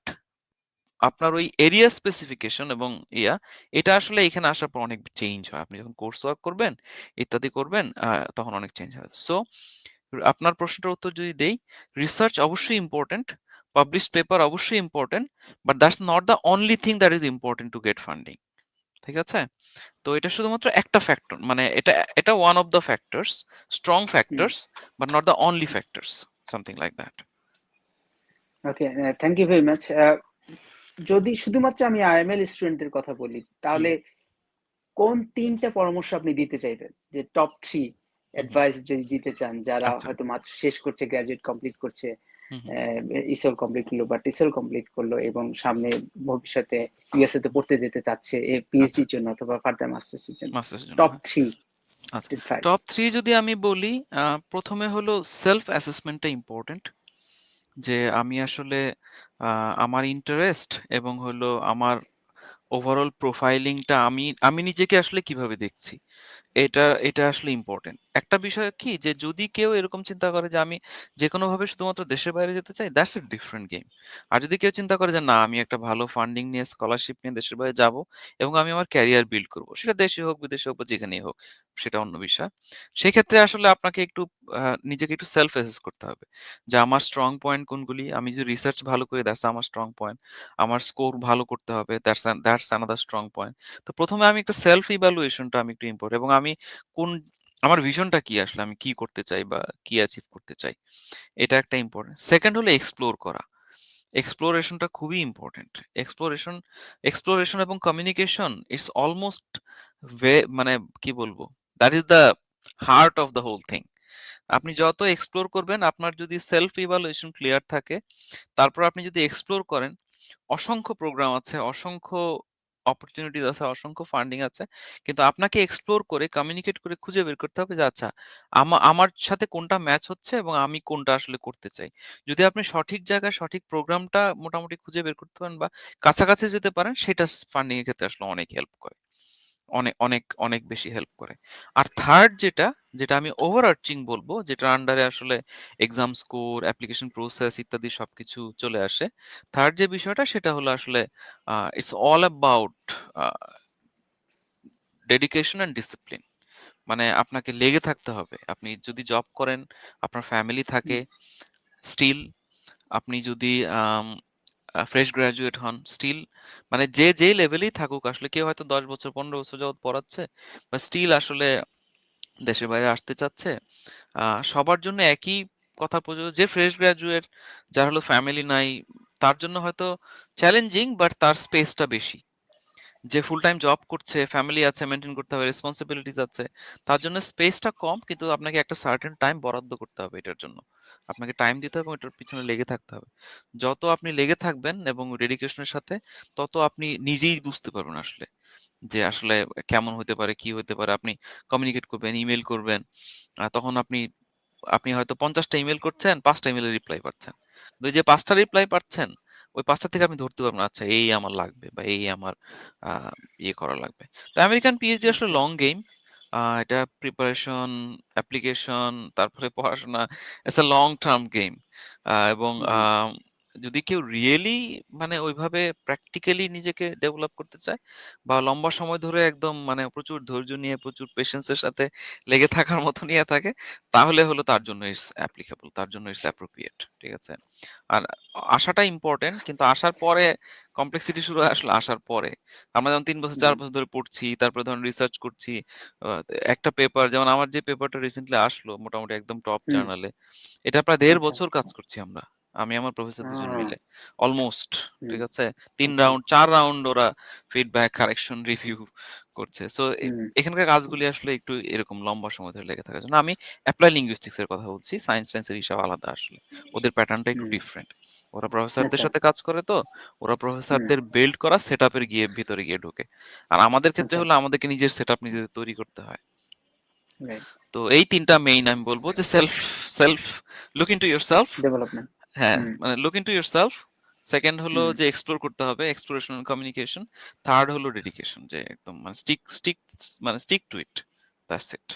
আপনার ওই এরিয়া স্পেসিফিকেশন এবং এটা আসলে এখানে আসার পর অনেক চেঞ্জ হয়। আপনি যখন কোর্স ওয়ার্ক করবেন, ইত্যাদি করবেন, তখন অনেক চেঞ্জ হয়। সো আপনার প্রশ্নটার উত্তর যদি দেই, রিসার্চ অবশ্যই ইম্পোর্টেন্ট, পাবলিশড পেপার অবশ্যই important, but that's not the only thing that is important to get funding. ঠিক আছে? তো এটা শুধুমাত্র একটা ফ্যাক্টর, মানে এটা one of the factors, strong hmm. Factors, but not the only factors, something like that. Okay, thank you very much. যদি শুধুমাত্র আমি আইএমএল স্টুডেন্টের কথা বলি, হুম, তাহলে কোন ৩ টা পরামর্শ আপনি দিতে চাইবেন? যে টপ ৩ হুম, হুম। অ্যাডভাইস যদি দিতে চান, যারা আচ্ছা। হয়তো মাত্র শেষ করছে, গ্র্যাজুয়েট কমপ্লিট করছে, হুম, হুম। ইসল কমপ্লিট করলো বা টিসল কমপ্লিট করলো এবং সামনে ভবিষ্যতে ইউএসএ তে পড়তে যেতে চাচ্ছে আচ্ছা, পিএইচডির জন্য অথবা ফার্দার মাস্টার্স এর জন্য। মাস্টার্সের জন্য, টপ হ্যাঁ। ৩ আচ্ছা। অ্যাডভাইস। টপ 3 যদি আমি বলি, ১ম এ হলো সেলফ অ্যাসেসমেন্টটা ইম্পোর্টেন্ট। যে আমি আসলে আমার ইন্টারেস্ট এবং হলো আমার ওভারঅল প্রোফাইলিংটা আমি আমি নিজেকে আসলে কিভাবে দেখছি? এটা আসলে ইম্পর্টেন্ট। একটা বিষয় কি যে যদি কেউ এরকম চিন্তা করে যে আমি যেকোনোভাবে শুধুমাত্র দেশের বাইরে যেতে চাই, দ্যাটস এ ডিফারেন্ট গেম। আর যদি কেউ চিন্তা করে যে না আমি একটা ভালো ফান্ডিং নিয়ে স্কলারশিপ নিয়ে দেশের বাইরে যাব এবং আমি আমার ক্যারিয়ার বিল্ড করব। সেটা দেশে হোক, বিদেশে হোক বা যেখানেই হোক, সেটা অন্য বিষয়। সেক্ষেত্রে আসলে আপনাকে একটু নিজেকে একটু সেলফ অ্যাসেস করতে হবে। যে আমার স্ট্রং পয়েন্ট কোনগুলি? আমি যদি রিসার্চ ভালো করি দ্যাটস আমার স্ট্রং পয়েন্ট। আমার স্কোর ভালো করতে হবে দ্যাটস অ্যানাদার স্ট্রং পয়েন্ট। তো ১ম এ আমি একটা সেলফ ইভ্যালুয়েশনটা আমি একটু ইম্পোর্ট এবং আমি কোন আমার ভিশনটা কি আসলে আমি কি করতে চাই বা কি অ্যাচিভ করতে চাই এটা একটা ইম্পর্টেন্ট। সেকেন্ড হলো এক্সপ্লোর করা। এক্সপ্লোরেশনটা খুবই ইম্পর্টেন্ট। এক্সপ্লোরেশন এবং কমিউনিকেশন ইটস অলমোস্ট মানে কি বলবো? That is the heart of the whole thing. আপনি যত এক্সপ্লোর করবেন আপনার যদি সেলফ ইভালুয়েশন ক্লিয়ার থাকে, তারপর আপনি যদি এক্সপ্লোর করেন অসংখ্য প্রোগ্রাম আছে, অসংখ্য অপরচুনিটিস আছে, অসংখ্য ফান্ডিং আছে। কিন্তু আপনাকে এক্সপ্লোর করে, কমিউনিকেট করে খুঁজে বের করতে হবে যে আচ্ছা, আমার সাথে কোনটা ম্যাচ হচ্ছে এবং আমি কোনটা আসলে করতে চাই। যদি আপনি সঠিক জায়গায় সঠিক প্রোগ্রামটা মোটামুটি খুঁজে বের করতে পারেন বা কাছাকাছি যেতে পারেন, সেটা ফান্ডিং এর ক্ষেত্রে আসলে অনেক হেল্প করে। অনেক, অনেক, অনেক বেশি হেল্প করে। আর থার্ড যেটা আমি ওভারআর্চিং বলবো, যেটার আন্ডারে আসলে এক্সাম স্কোর, অ্যাপ্লিকেশন প্রসেস ইত্যাদি সবকিছু চলে আসে। থার্ড যে বিষয়টা সেটা হলো আসলে it's all about a dedication and discipline. মানে আপনাকে লেগে থাকতে হবে। আপনি যদি জব করেন, আপনার ফ্যামিলি থাকে, স্টিল আপনি যদি ফ্রেশ গ্র্যাজুয়েট হন, স্টিল মানে যে যেই লেভেলেই থাকুক আসলে কেউ হয়তো ১০ বছর ১৫ বছর যাবত পড়াচ্ছে বা স্টিল আসলে দেশের বাইরে আসতে চাচ্ছে। আ সবার জন্য একই কথা প্রযোজ্য। যে ফ্রেশ গ্র্যাজুয়েট, যার হলো ফ্যামিলি নাই, তার জন্য হয়তো চ্যালেঞ্জিং বাট তার স্পেসটা বেশি। যে ফুল টাইম জব করছে, ফ্যামিলি আছে, মেইনটেইন করতে হবে, রেসপনসিবিলিটিস আছে, তার জন্য স্পেসটা কম কিন্তু আপনাকে একটা সার্টেন টাইম বরাদ্দ করতে হবে এটার জন্য। আপনাকে টাইম দিতে হবে এবং এটার পিছনে লেগে থাকতে হবে। যত আপনি লেগে থাকবেন এবং ডেডিকেশনের সাথে, তত আপনি নিজেই বুঝতে পারবেন আসলে যে আসলে কেমন হতে পারে, কি হতে পারে। আপনি কমিউনিকেট করবেন, ইমেইল করবেন। তখন আপনি আপনি হয়তো ৫০ টা ইমেইল করছেন, ৫ টা ইমেইলের রিপ্লাই পাচ্ছেন। কিন্তু ওই যে ৫ টা রিপ্লাই পাচ্ছেন, ওই ৫ টা থেকে আপনি ধরতে পারবেন আচ্ছা এই আমার লাগবে বা এই আমার আ ইয়ে করা লাগবে। তো আমেরিকান পিএইচডি আসলে আচ্ছা। Long game. এটা প্রিপারেশন, অ্যাপ্লিকেশন, তারপরে পড়াশোনা। It's a long term game. এবং জি। যদি কেউ রিয়েলি মানে ওইভাবে প্র্যাকটিক্যালি নিজেকে ডেভেলপ করতে চায় বা লম্বা সময় ধরে একদম মানে প্রচুর ধৈর্য নিয়ে, প্রচুর পেশেন্স এর সাথে লেগে থাকার মতো নিয়ে থাকে, তাহলে হলো তার জন্য ইটস অ্যাপ্লিকেবল, তার জন্য ইটস অ্যাপ্রোপ্রিয়েট। ঠিক আছে? আর আসাটা ইম্পোর্টেন্ট কিন্তু আসার পরে কমপ্লেক্সিটি শুরু হয় আসলে আসার পরে। আমরা যেমন ৩ বছর ৪ হুম, বছর ধরে পড়ছি, তারপরে ধরুন রিসার্চ করছি। আ একটা পেপার যেমন আমার যে পেপারটা রিসেন্টলি আসলো মোটামুটি একদম টপ হুম, জার্নালে। এটা প্রায় ১.৫ আচ্ছা। বছর কাজ করছি আমরা। আমি আমার প্রফেসর ২ জন আ মিলে। অলমোস্ট। হুম, ঠিক আছে? ৩ আচ্ছা। রাউন্ড ৪ রাউন্ড ওরা ফিডব্যাক, কারেকশন, রিভিউ করছে। সো হুম, এখানকার কাজগুলি আসলে একটু এরকম লম্বা সময় ধরে লেগে থাকার জন্য। আমি এপ্লাই লিঙ্গুইস্টিকস এর কথা বলছি। সায়েন্স এর হিসাব আলাদা আসলে। ওদের প্যাটার্নটা একটু হুম, ডিফারেন্ট। ওরা প্রফেসরদের আচ্ছা। সাথে কাজ করে তো। ওরা হুম, প্রফেসরদের বিল্ড করা সেটআপ এর ভিতরে গিয়ে ঢোকে। আর আমাদের ক্ষেত্রে আচ্ছা। হলো আমাদেরকে নিজের সেটআপ নিজেদের তৈরি করতে হয়। রাইট। তো এই ৩ টা মেইন আমি বলব যে self look into yourself. Development. হ্যাঁ, হুম, মানে লুক ইনটু ইয়োরসেলফ। সেকেন্ড হলো হুম, যে এক্সপ্লোর করতে হবে, এক্সপ্লোরেশন এন্ড কমিউনিকেশন। থার্ড হলো ডেডিকেশন যে একদম মানে stick to it. That's it.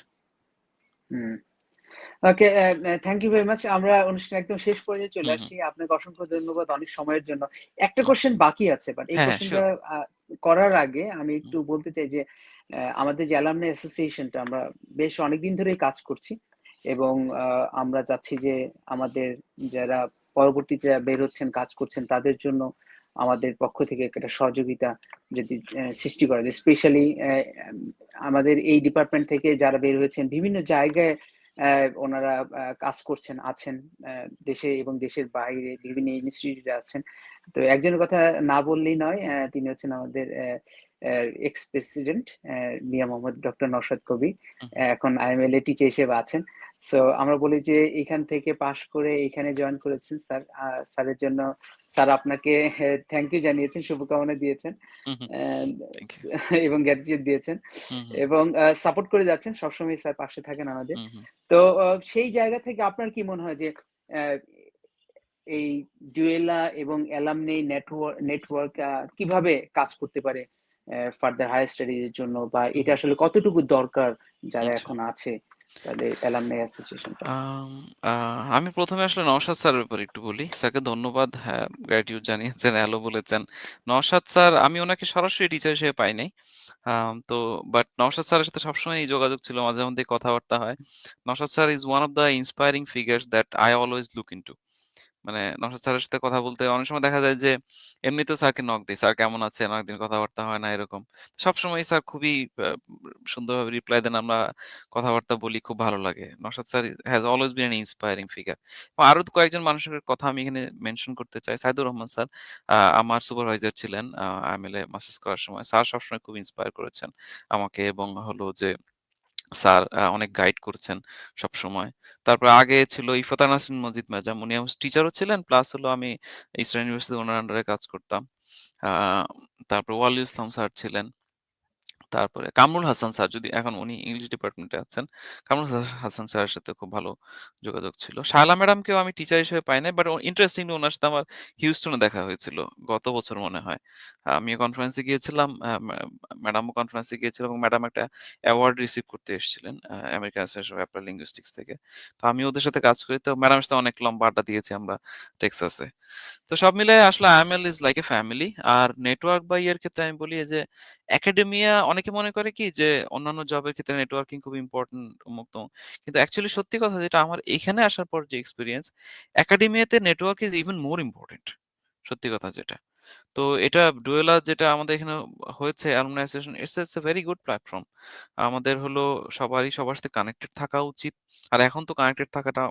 Hmm. Okay, thank you very much. আমরা অনুষ্ঠানের একদম শেষ পর্যায়ে চলে হুম, হুম, আসছি। আপনাকে অসংখ্য ধন্যবাদ অনেক সময়ের জন্য। একটা হুম। কোয়েশ্চেন বাকি আছে, বাট এই হ্যাঁ, হ্যাঁ, কোয়েশ্চেনটা সিউর। আ করার আগে আমি হুম, একটু বলতে চাই যে আমাদের যে অ্যালুমনাই অ্যাসোসিয়েশনটা আমরা বেশ অনেকদিন ধরেই কাজ করছি এবং আমরা চাচ্ছি যে আমাদের যারা পরবর্তীতে বের হচ্ছেন, কাজ করছেন তাদের জন্য আমাদের পক্ষ থেকে একটা সহযোগিতা যদি সৃষ্টি করা যায়। স্পেশালি আমাদের এই ডিপার্টমেন্ট থেকে যারা বের হয়েছেন বিভিন্ন জায়গায় ওনারা কাজ করছেন, আছেন দেশে এবং দেশের বাইরে বিভিন্ন ইনস্টিটিউটে আছেন। তো একজনের কথা না বললেই নয়। তিনি হচ্ছেন আমাদের x president Mia Mohammad doctor Naushad কবির। হুম, হুম, এখন আইএমএল এ টিচার হিসেবে আছেন। সো আমরা বলি যে এখান থেকে পাশ করে এখানে জয়েন করেছেন স্যার। স্যারের জন্য স্যার আপনাকে থ্যাংক ইউ জানিয়েছেন, শুভকামনা দিয়েছেন। হুম, হুম। And thank you. এবং গ্র্যাটিটিউড দিয়েছেন হুম, হুম, এবং সাপোর্ট করে যাচ্ছেন। সবসময় স্যার পাশে থাকেন আমাদের। হুম, হুম। তো সেই জায়গা থেকে আপনার কি মনে হয় যে অ্যা এই ডুয়েলা এবং অ্যালামনি নেটওয়ার্ক কিভাবে কাজ করতে পারে? ফার্দার হায়ার স্টাডিজ এর জন্য, বা এটা আসলে কতটুকু দরকার যারা আচ্ছা। এখন আছে তাদের অ্যালামনাই অ্যাসোসিয়েশনটা? আম আমি ১ম এ আসলে নওশাদ স্যারের ব্যাপারে একটু বলি। স্যারকে ধন্যবাদ। হ্যাঁ, গ্র্যাটিটিউড জানিয়েছেন, হ্যালো বলেছেন। নওশাদ স্যার আমি উনাকে সরাসরি টিচার হিসেবে পাই নাই। তো বাট নওশাদ স্যারের সাথে সবসময়ই যোগাযোগ ছিল। মাঝে মধ্যেই কথাবার্তা হয়। Naushad sir is one of the inspiring figures that I always look into. মানে নওশাদ স্যারের সাথে কথা বলতে অনেক সময় দেখা যায় যে এমনিতেও স্যারকে নক দেই। স্যার কেমন আছেন? অনেকদিন কথাবার্তা হয় না এরকম। সবসময়ই স্যার খুবই আ সুন্দরভাবে রিপ্লাই দেন। আমরা কথাবার্তা বলি, খুব ভালো লাগে। Naushad sir has always been an inspiring figure. আরো কয়েকজন মানুষের কথা আমি এখানে মেনশন করতে চাই। সাইদুর রহমান স্যার আমার সুপারভাইজার ছিলেন আইএমএল এ মাস্টার্স করার সময়। স্যার সবসময় খুব ইন্সপায়ার করেছেন আমাকে, এবং হলো যে স্যার অনেক গাইড করেছেন সবসময়। তারপরে আগে ছিল ইফতেখার নাসরিন মজিদ ম্যাডাম। উনি আমার টিচারও ছিলেন, প্লাস হলো আমি ইস্টার্ন ইউনিভার্সিটি উনার আন্ডারে কাজ করতাম। আ তারপর ওয়ালিউল ইসলাম স্যার ছিলেন। তারপরে কামরুল হাসান স্যার, যদি এখন উনি ইংলিশ ডিপার্টমেন্টে আছেন। কামরুল হাসান স্যারের সাথে খুব ভালো যোগাযোগ ছিল। শায়লা ম্যাডামকেও আমি টিচার হিসেবে পাই নাই। বাট ইন্টারেস্টিংলি উনার সাথে আমার হিউস্টনে দেখা হয়েছিল। গত বছর মনে হয়। আমিও কনফারেন্সে গিয়েছিলাম। ম্যাডামও কনফারেন্সে গিয়েছিল, এবং ম্যাডাম একটা অ্যাওয়ার্ড রিসিভ করতে এসেছিলেন American association of applied linguistics থেকে। তো আমি ওদের সাথে কাজ করি। তো ম্যাডামের সাথে অনেক লম্বা আড্ডা দিয়েছি আমরা টেক্সাসে। তো সব মিলায়ে আসলে IML is like a family. আর নেটওয়ার্ক বা ইয়ের ক্ষেত্রে আমি বলি এই যে একাডেমিয়া, অনেকে মনে করে কি যে অন্যান্য জবের ক্ষেত্রে নেটওয়ার্কিং খুব ইম্পোর্টেন্ট অমুক তমুক। কিন্তু অ্যাকচুয়ালি সত্যি কথা যেটা আমার এখানে আসার পর যে এক্সপেরিয়েন্স, একাডেমিয়াতে network is even more important. সত্যি কথা যেটা। তো এটা ডুয়েলা যেটা আমাদের এখানে হয়েছে alumni association, it's a very good platform. আমাদের হলো সবারই সবার সাথে কানেক্টেড থাকা উচিত। আর এখন তো কানেক্টেড থাকাটা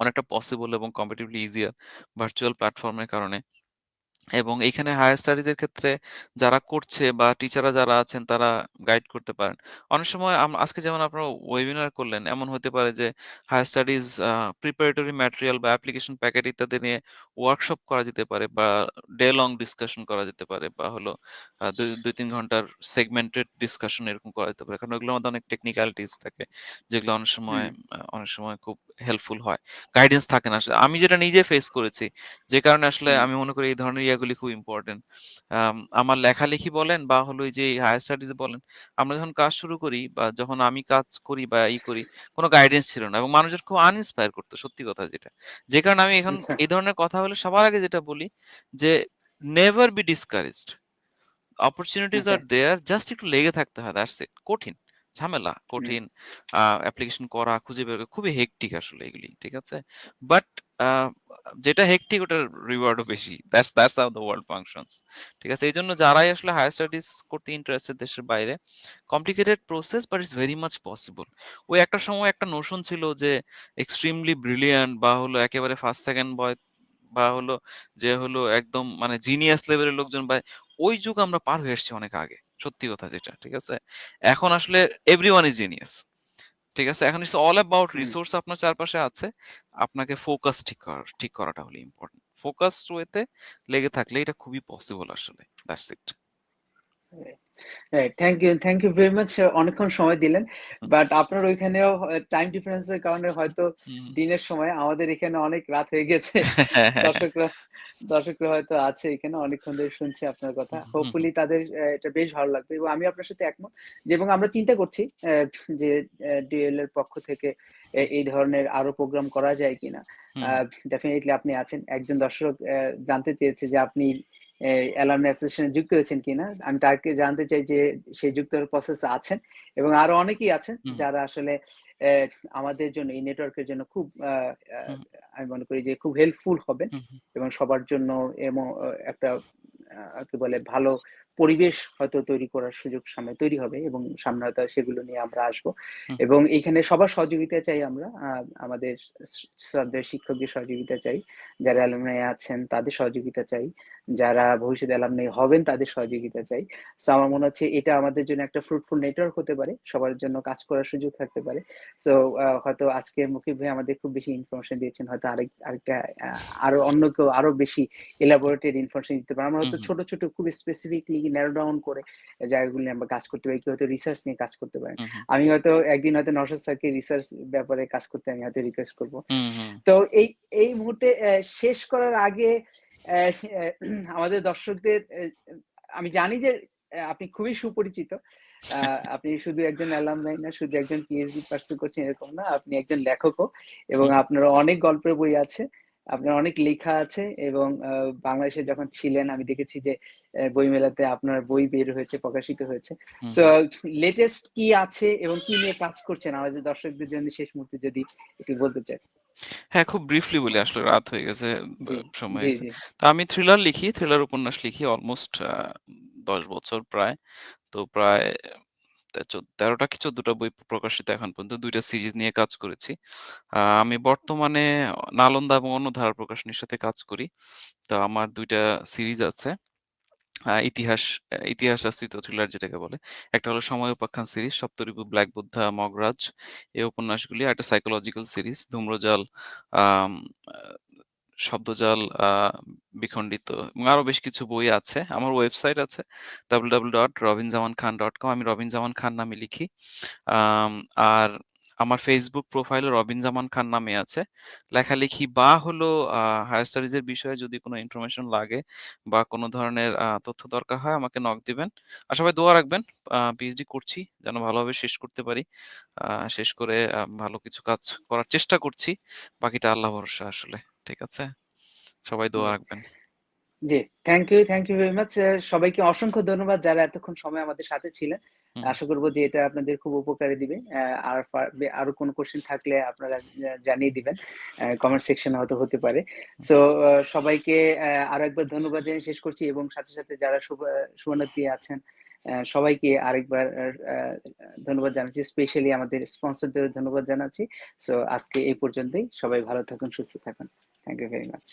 অনেকটা পসিবল এবং কম্পারেটিভলি ইজিয়ার ভার্চুয়াল প্ল্যাটফর্মের কারণে। এবং এইখানে হায়ার স্টাডিজ এর ক্ষেত্রে যারা করছে বা টিচাররা যারা আছেন তারা গাইড করতে পারেন। অনেক সময় আজকে যেমন আপনারা ওয়েবিনার করলেন, এমন হতে পারে যে হায়ার স্টাডিজ প্রিপারেটরি ম্যাটেরিয়াল বা অ্যাপ্লিকেশন প্যাকেট ইত্যাদি নিয়ে ওয়ার্কশপ করা যেতে পারে, বা ডে লং ডিসকাশন করা যেতে পারে, বা হলো ২-৩ ঘন্টার সেগমেন্টেড ডিসকাশন এরকম করা যেতে পারে। কারণ ওগুলোর মধ্যে অনেক টেকনিক্যালিটিস থাকে, যেগুলো অনেক সময় খুব হেল্পফুল হয়। গাইডেন্স থাকে না। আমি যেটা নিজে ফেস করেছি, যে কারণে আসলে আমি মনে করি এই ধরনের ইয়াগুলি খুব ইম্পর্টেন্ট। আমার লেখালেখি বলেন বা হলো এই যে হায়ার স্টাডিজ বলেন, আমরা যখন কাজ শুরু করি বা যখন আমি কাজ করি বা করি, কোনো গাইডেন্স ছিল না, এবং মানুষজন খুব আনইন্সপায়ার করতো, সত্যি কথা যেটা। যে কারণে আমি এখন আচ্ছা। এই ধরনের কথা হলে সবার আগে যেটা বলি যে never be discouraged. Opportunities okay. আর দেয়ার, জাস্ট একটু লেগে থাকতে হয়, দ্যাটস ইট। কঠিন, ঝামেলা, হুম। কঠিন। অ্যাপ্লিকেশন করা, খুঁজে বের করা খুবই হেক্টিক আসলে এগুলি। ঠিক আছে? বাট যেটা হেক্টিক ওটার রিওয়ার্ডও বেশি। That's how the world functions. ঠিক আছে? এইজন্য যারাই আসলে হায়ার স্টাডিজ করতে ইন্টারেস্টেড দেশের বাইরে, complicated process but it's very much possible. ওই একটা সময় একটা নোশন ছিল যে এক্সট্রিমলি ব্রিলিয়ান্ট বা হলো একেবারে ফার্স্ট সেকেন্ড বয়, বা হলো যে হলো একদম মানে জিনিয়াস লেভেলের লোকজন, বা ওই যুগ আমরা পার হয়ে এসেছি অনেক আগে। সত্যি কথা যেটা। ঠিক আছে? এখন আসলে এভরিওয়ান ইজ জিনিয়াস। ঠিক আছে? এখন it's all about hmm. Resource আপনার চারপাশে আছে। আপনাকে ফোকাস ঠিক করাটা হলো ইম্পোর্টেন্ট। ফোকাসড ওয়েতে লেগে থাকলে এটা খুবই পসিবল আসলে। That's it. Right, thank you very much. অনেকক্ষণ সময় দিলেন। বাট আপনার ওইখানেও টাইম ডিফারেন্স এর কারণে হয়তো হুম, দিনের সময়, আমাদের এখানে অনেক রাত হয়ে গেছে। হ্যাঁ, হ্যাঁ, হ্যাঁ। দর্শকরা দর্শকরা হয়তো আছে এখানে অনেকক্ষণ ধরে শুনছে আপনার কথা। হুম, হুম, হুম, হোপফুলি তাদের এটা বেশ ভালো লাগবে, এবং আমি আপনার সাথে একমত যে, এবং আমরা চিন্তা করছি যে ডিএল এর পক্ষ থেকে হুম, এই ধরনের আরো প্রোগ্রাম করা যায় কিনা। হুম, ডেফিনেটলি আপনি আছেন। একজন দর্শক জানতে চেয়েছে যে আপনি অ্যালামনাই অ্যাসোসিয়েশনে যুক্ত হয়েছেন কিনা। আমি তাকে জানতে চাই যে সে যুক্ত হওয়ার প্রসেসে আছেন, এবং আরো অনেকেই আছেন হুম, যারা আসলে অ্যা আমাদের জন্য এই নেটওয়ার্কের জন্য খুব হুম, আমি মনে করি যে খুব হেল্পফুল হবেন, হুম, হুম, এবং সবার জন্য একটা কি বলে ভালো পরিবেশ হয়তো তৈরি করার সুযোগ সামনে তৈরি হবে, এবং সামনে হয়তো সেগুলো নিয়ে আমরা আসবো। হুম, এবং এইখানে সবার সহযোগিতা চাই আমরা। আমাদের শ্রদ্ধেয় শিক্ষকদের সহযোগিতা চাই। যারা অ্যালুমনাই আছেন তাদের সহযোগিতা চাই। যারা ভবিষ্যতে অ্যালুমনাই হবেন তাদের সহযোগিতা চাই। সো আমার মনে হচ্ছে এটা আমাদের জন্য একটা ফ্রুটফুল নেটওয়ার্ক হতে পারে। সবার জন্য কাজ করার সুযোগ থাকতে পারে। সো হয়তো আজকে মুকিব ভাই আমাদের খুব বেশি ইনফরমেশন দিয়েছেন। হয়তো আরেকটা আরো অন্য কেউ আরো বেশি এলাবোরেটেড ইনফরমেশন দিতে পারে। আমরা হুম, হয়তো হুম, ছোট, ছোট খুব স্পেসিফিকলি ন্যারো ডাউন করে জায়গাগুলো নিয়ে আমরা কাজ করতে পারি। কেউ হয়তো রিসার্চ নিয়ে কাজ করতে পারেন। হুম, হুম, আমি হয়তো একদিন হয়তো নওশাদ স্যারকে রিসার্চ ব্যাপারে কাজ করতে আমি হয়তো রিকোয়েস্ট করব। হুম, হুম, তো এই মুহূর্তে শেষ করার আগে আমাদের দর্শকদের আমি জানি যে আপনি খুবই সুপরিচিত। আপনি শুধু একজন অ্যালামনাই না, শুধু একজন পিএইচডি পার্সু করছেন এরকম না। আপনি একজন লেখকও এবং হুম, আপনার অনেক গল্পের বই আছে। আপনার অনেক লেখা আছে এবং বাংলাদেশে যখন ছিলেন আমি দেখেছি যে বইমেলাতে আপনার বই বের হয়েছে, প্রকাশিত হয়েছে। হুম, সো হুম। লেটেস্ট কি আছে এবং কি নিয়ে কাজ করছেন আমাদের দর্শকদের জন্য শেষ মুহূর্তে যদি একটু বলতে চান? হ্যাঁ, খুব ব্রিফলি বলি, আসলে রাত হয়ে গেছে, জি, সময় জি, হয়ে গেছে। জি। তো আমি থ্রিলার লিখি, থ্রিলার উপন্যাস লিখি অলমোস্ট ১০ বছর প্রায়। তো প্রায় ১৩ টা কি ১৪ টা বই প্রকাশিত এখন পর্যন্ত। ২ টা সিরিজ নিয়ে কাজ করেছি। আমি বর্তমানে নালন্দা এবং অন্য ধারার প্রকাশনীর সাথে কাজ করি। তো আমার ২ টা সিরিজ আছে। ইতিহাস আশ্রিত থ্রিলার যেটাকে বলে। একটা হলো 'সময় উপাখ্যান' সিরিজ, 'সপ্তরিপু', 'ব্ল্যাক বুদ্ধা', 'মগরাজ' এই উপন্যাসগুলি। আরেকটা সাইকোলজিক্যাল সিরিজ 'ধূম্রজাল', আম আ 'শব্দজাল', 'বিখণ্ডিত' এবং আরো বেশ কিছু বই আছে। আমার ওয়েবসাইট আছে www.robinzamankhan.com। আমি রবিন জামান খান নামে লিখি। আম আর আমার ফেসবুক প্রোফাইলও রবিন জামান খান নামে আছে। লেখালেখি বা হলো আ হায়ার স্টাডিজ এর বিষয়ে যদি কোনো ইনফরমেশন লাগে বা কোনো ধরনের তথ্য দরকার হয় আমাকে নক দিবেন। আর সবাই দোয়া রাখবেন। পিএইচডি করছি যেন ভালোভাবে শেষ করতে পারি। আ শেষ করে ভালো কিছু কাজ করার চেষ্টা করছি। বাকিটা আল্লাহ ভরসা আসলে। ঠিক আছে? সবাই জি। দোয়া রাখবেন। জি, থ্যাংক ইউ ভেরি মাচ। সবাইকে অসংখ্য ধন্যবাদ যারা এতক্ষণ সময় আমাদের সাথে ছিলেন। হুম, আশা করব যে এটা আপনাদের খুব উপকারে দিবে। আর আরো কোনো কোয়েশ্চেন থাকলে আপনারা জানিয়ে দিবেন। কমেন্ট সেকশনে হয়তো হতে পারে। হুম। সো সবাইকে আরো একবার ধন্যবাদ জানিয়ে শেষ করছি এবং সাথে, সাথে যারা শুভানুধ্রী আছেন সবাইকে আরেকবার ধন্যবাদ জানাচ্ছি। স্পেশালি আমাদের স্পন্সরদের ধন্যবাদ জানাচ্ছি। সো আজকে এই পর্যন্তই। সবাই ভালো থাকুন, সুস্থ থাকুন। Thank you very much.